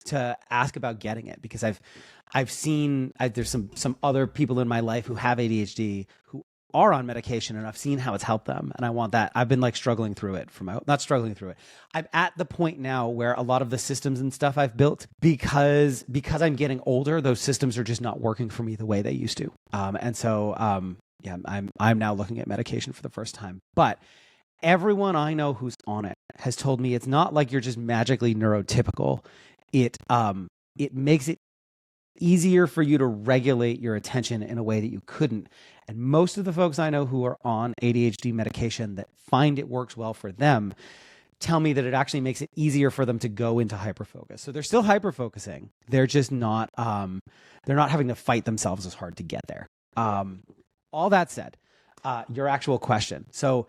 to ask about getting it, because I've seen there's some other people in my life who have ADHD who are on medication, and I've seen how it's helped them, and I want that. I've been like struggling through it I'm at the point now where a lot of the systems and stuff I've built, because I'm getting older, those systems are just not working for me the way they used to. And so I'm now looking at medication for the first time. But everyone I know who's on it has told me it's not like you're just magically neurotypical. It makes it easier for you to regulate your attention in a way that you couldn't. And most of the folks I know who are on ADHD medication that find it works well for them tell me that it actually makes it easier for them to go into hyperfocus. So they're still hyperfocusing. They're just not, they're not having to fight themselves as hard to get there. All that said, your actual question. So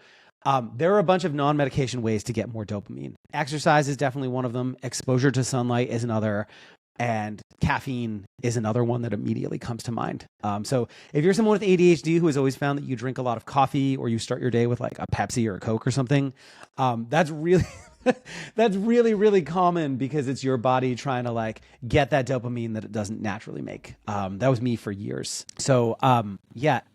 there are a bunch of non-medication ways to get more dopamine. Exercise is definitely one of them. Exposure to sunlight is another. And caffeine is another one that immediately comes to mind. So if you're someone with ADHD who has always found that you drink a lot of coffee, or you start your day with like a Pepsi or a Coke or something, that's really really common, because it's your body trying to like get that dopamine that it doesn't naturally make. That was me for years. So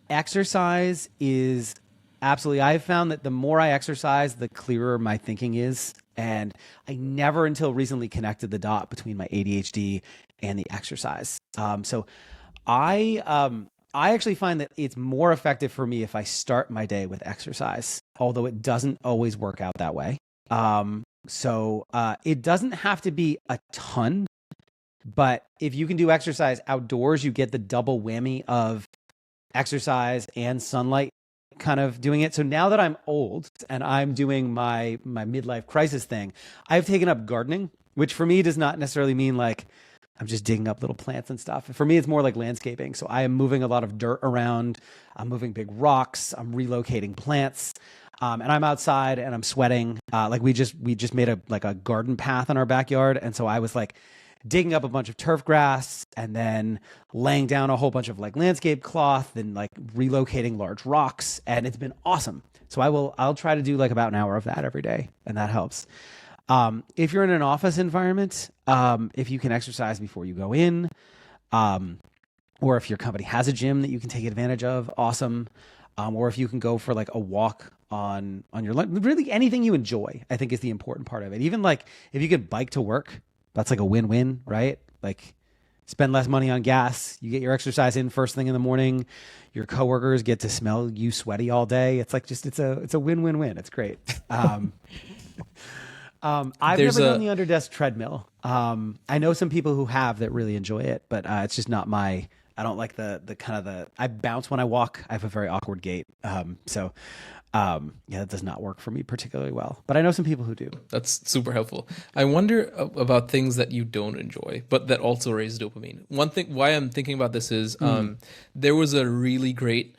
exercise is absolutely, I've found that the more I exercise, the clearer my thinking is. And I never until recently connected the dot between my ADHD and the exercise. So I actually find that it's more effective for me if I start my day with exercise, although it doesn't always work out that way. So it doesn't have to be a ton, but if you can do exercise outdoors, you get the double whammy of exercise and sunlight kind of doing it. So now that I'm old and I'm doing my midlife crisis thing, I've taken up gardening, which for me does not necessarily mean like I'm just digging up little plants and stuff. For me, it's more like landscaping. So I am moving a lot of dirt around. I'm moving big rocks. I'm relocating plants. And I'm outside and I'm sweating. Like we just made a garden path in our backyard. And so I was like digging up a bunch of turf grass and then laying down a whole bunch of like landscape cloth and like relocating large rocks. And it's been awesome. So I'll try to do like about an hour of that every day. And that helps. If you're in an office environment, if you can exercise before you go in, or if your company has a gym that you can take advantage of, awesome. Or if you can go for like a walk on your lunch, really anything you enjoy, I think is the important part of it. Even like if you could bike to work, that's like a win-win, right? Like spend less money on gas, you get your exercise in first thing in the morning, your coworkers get to smell you sweaty all day. It's like it's a win-win-win. It's great. I've never done the underdesk treadmill. I know some people who have that really enjoy it, but it's just not I don't like the kind of I bounce when I walk. I have a very awkward gait. Yeah, that does not work for me particularly well, but I know some people who do. That's super helpful. I wonder about things that you don't enjoy, but that also raise dopamine. One thing why I'm thinking about this is there was a really great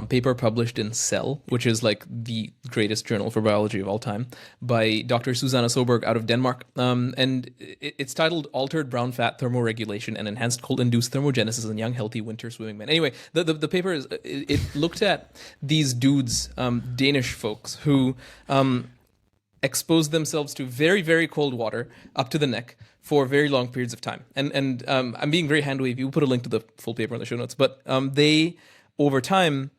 paper published in Cell, which is like the greatest journal for biology of all time, by Dr. Susanna Soberg out of Denmark. And it's titled Altered Brown Fat Thermoregulation and Enhanced Cold-Induced Thermogenesis in Young Healthy Winter Swimming Men. Anyway, the paper it looked at these dudes, Danish folks, who exposed themselves to very, very cold water up to the neck for very long periods of time. And I'm being very hand-wavy. We'll put a link to the full paper in the show notes. But they, over time,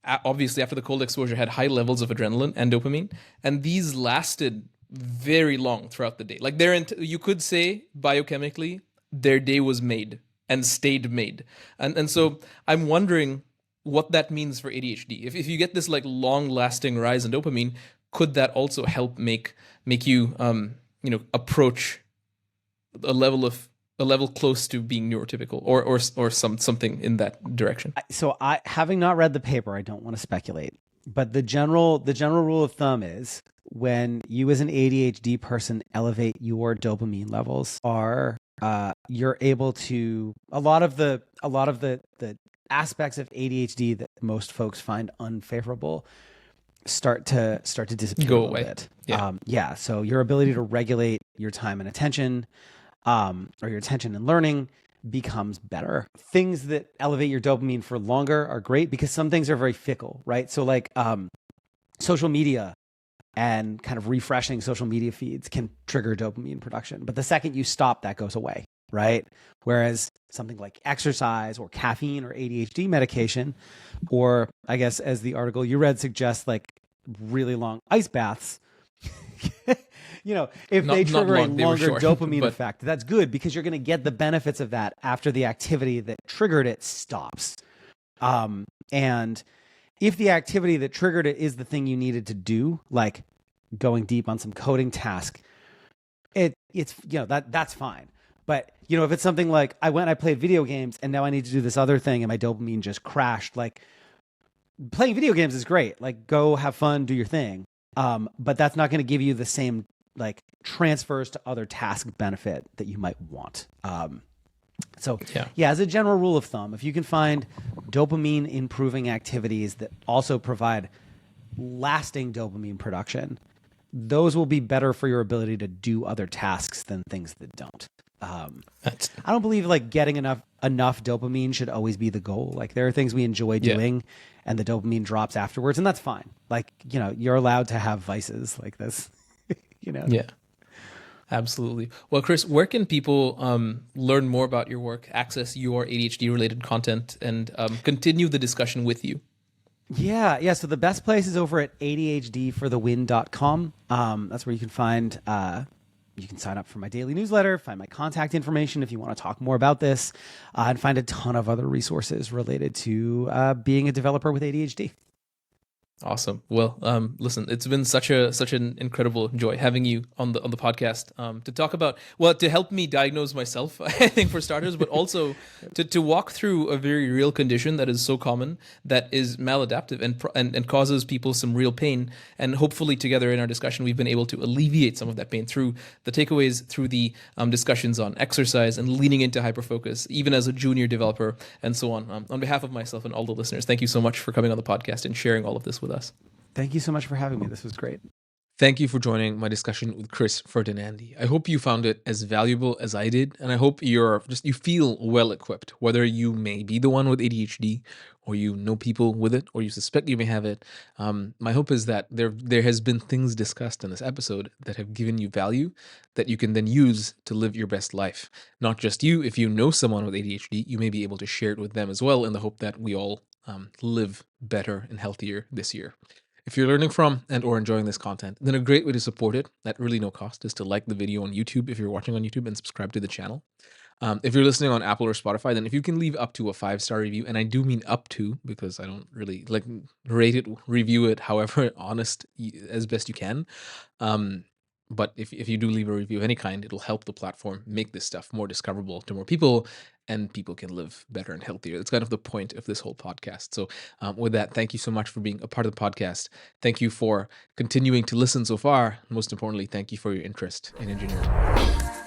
obviously after the cold exposure, had high levels of adrenaline and dopamine, and these lasted very long throughout the day. Like you could say biochemically, their day was made and stayed made. And so I'm wondering what that means for ADHD. If you get this like long-lasting rise in dopamine, could that also help make you approach a level close to being neurotypical or something in that direction? So having not read the paper, I don't want to speculate, but the general rule of thumb is when you as an ADHD person elevate your dopamine levels, you're able to a lot of the aspects of ADHD that most folks find unfavorable start to disappear Go a away. Bit. Yeah. So your ability to regulate your time and attention, or your attention and learning becomes better. Things that elevate your dopamine for longer are great because some things are very fickle, right? So like social media and kind of refreshing social media feeds can trigger dopamine production. But the second you stop, that goes away, right? Whereas something like exercise or caffeine or ADHD medication, or I guess as the article you read suggests, like really long ice baths, if they trigger a longer dopamine effect, that's good because you're going to get the benefits of that after the activity that triggered it stops. And if the activity that triggered it is the thing you needed to do, like going deep on some coding task, it's that's fine. But if it's something like I played video games and now I need to do this other thing and my dopamine just crashed, like playing video games is great. Like go have fun, do your thing. But that's not going to give you the same like transfers to other task benefit that you might want. As a general rule of thumb, if you can find dopamine improving activities that also provide lasting dopamine production, those will be better for your ability to do other tasks than things that don't. I don't believe like getting enough dopamine should always be the goal. Like there are things we enjoy doing and the dopamine drops afterwards, and that's fine. Like, you're allowed to have vices like this, Yeah, absolutely. Well, Chris, where can people learn more about your work, access your ADHD related content, and continue the discussion with you? Yeah. So the best place is over at ADHDforthewin.com. That's where you can find, you can sign up for my daily newsletter, find my contact information if you want to talk more about this, and find a ton of other resources related to being a developer with ADHD. Awesome. Well, listen, it's been such an incredible joy having you on the podcast, to talk about, well, to help me diagnose myself, I think, for starters, but also to walk through a very real condition that is so common, that is maladaptive and causes people some real pain. And hopefully, together in our discussion, we've been able to alleviate some of that pain through the takeaways, through the discussions on exercise and leaning into hyperfocus, even as a junior developer, and so on. On behalf of myself and all the listeners, thank you so much for coming on the podcast and sharing all of this with us. Thank you so much for having me. This was great. Thank you for joining my discussion with Chris Ferdinandi. I hope you found it as valuable as I did, and I hope you feel well equipped, whether you may be the one with ADHD, or you know people with it, or you suspect you may have it. My hope is that there has been things discussed in this episode that have given you value that you can then use to live your best life. Not just you. If you know someone with ADHD, you may be able to share it with them as well, in the hope that we all live better and healthier this year. If you're learning from and or enjoying this content, then a great way to support it at really no cost is to like the video on YouTube if you're watching on YouTube, and subscribe to the channel. If you're listening on Apple or Spotify, then if you can leave up to a 5-star review, and I do mean up to, because I don't really like rate it, review it, however honest as best you can. But if you do leave a review of any kind, it'll help the platform make this stuff more discoverable to more people, and people can live better and healthier. That's kind of the point of this whole podcast. So with that, thank you so much for being a part of the podcast. Thank you for continuing to listen so far. Most importantly, thank you for your interest in engineering.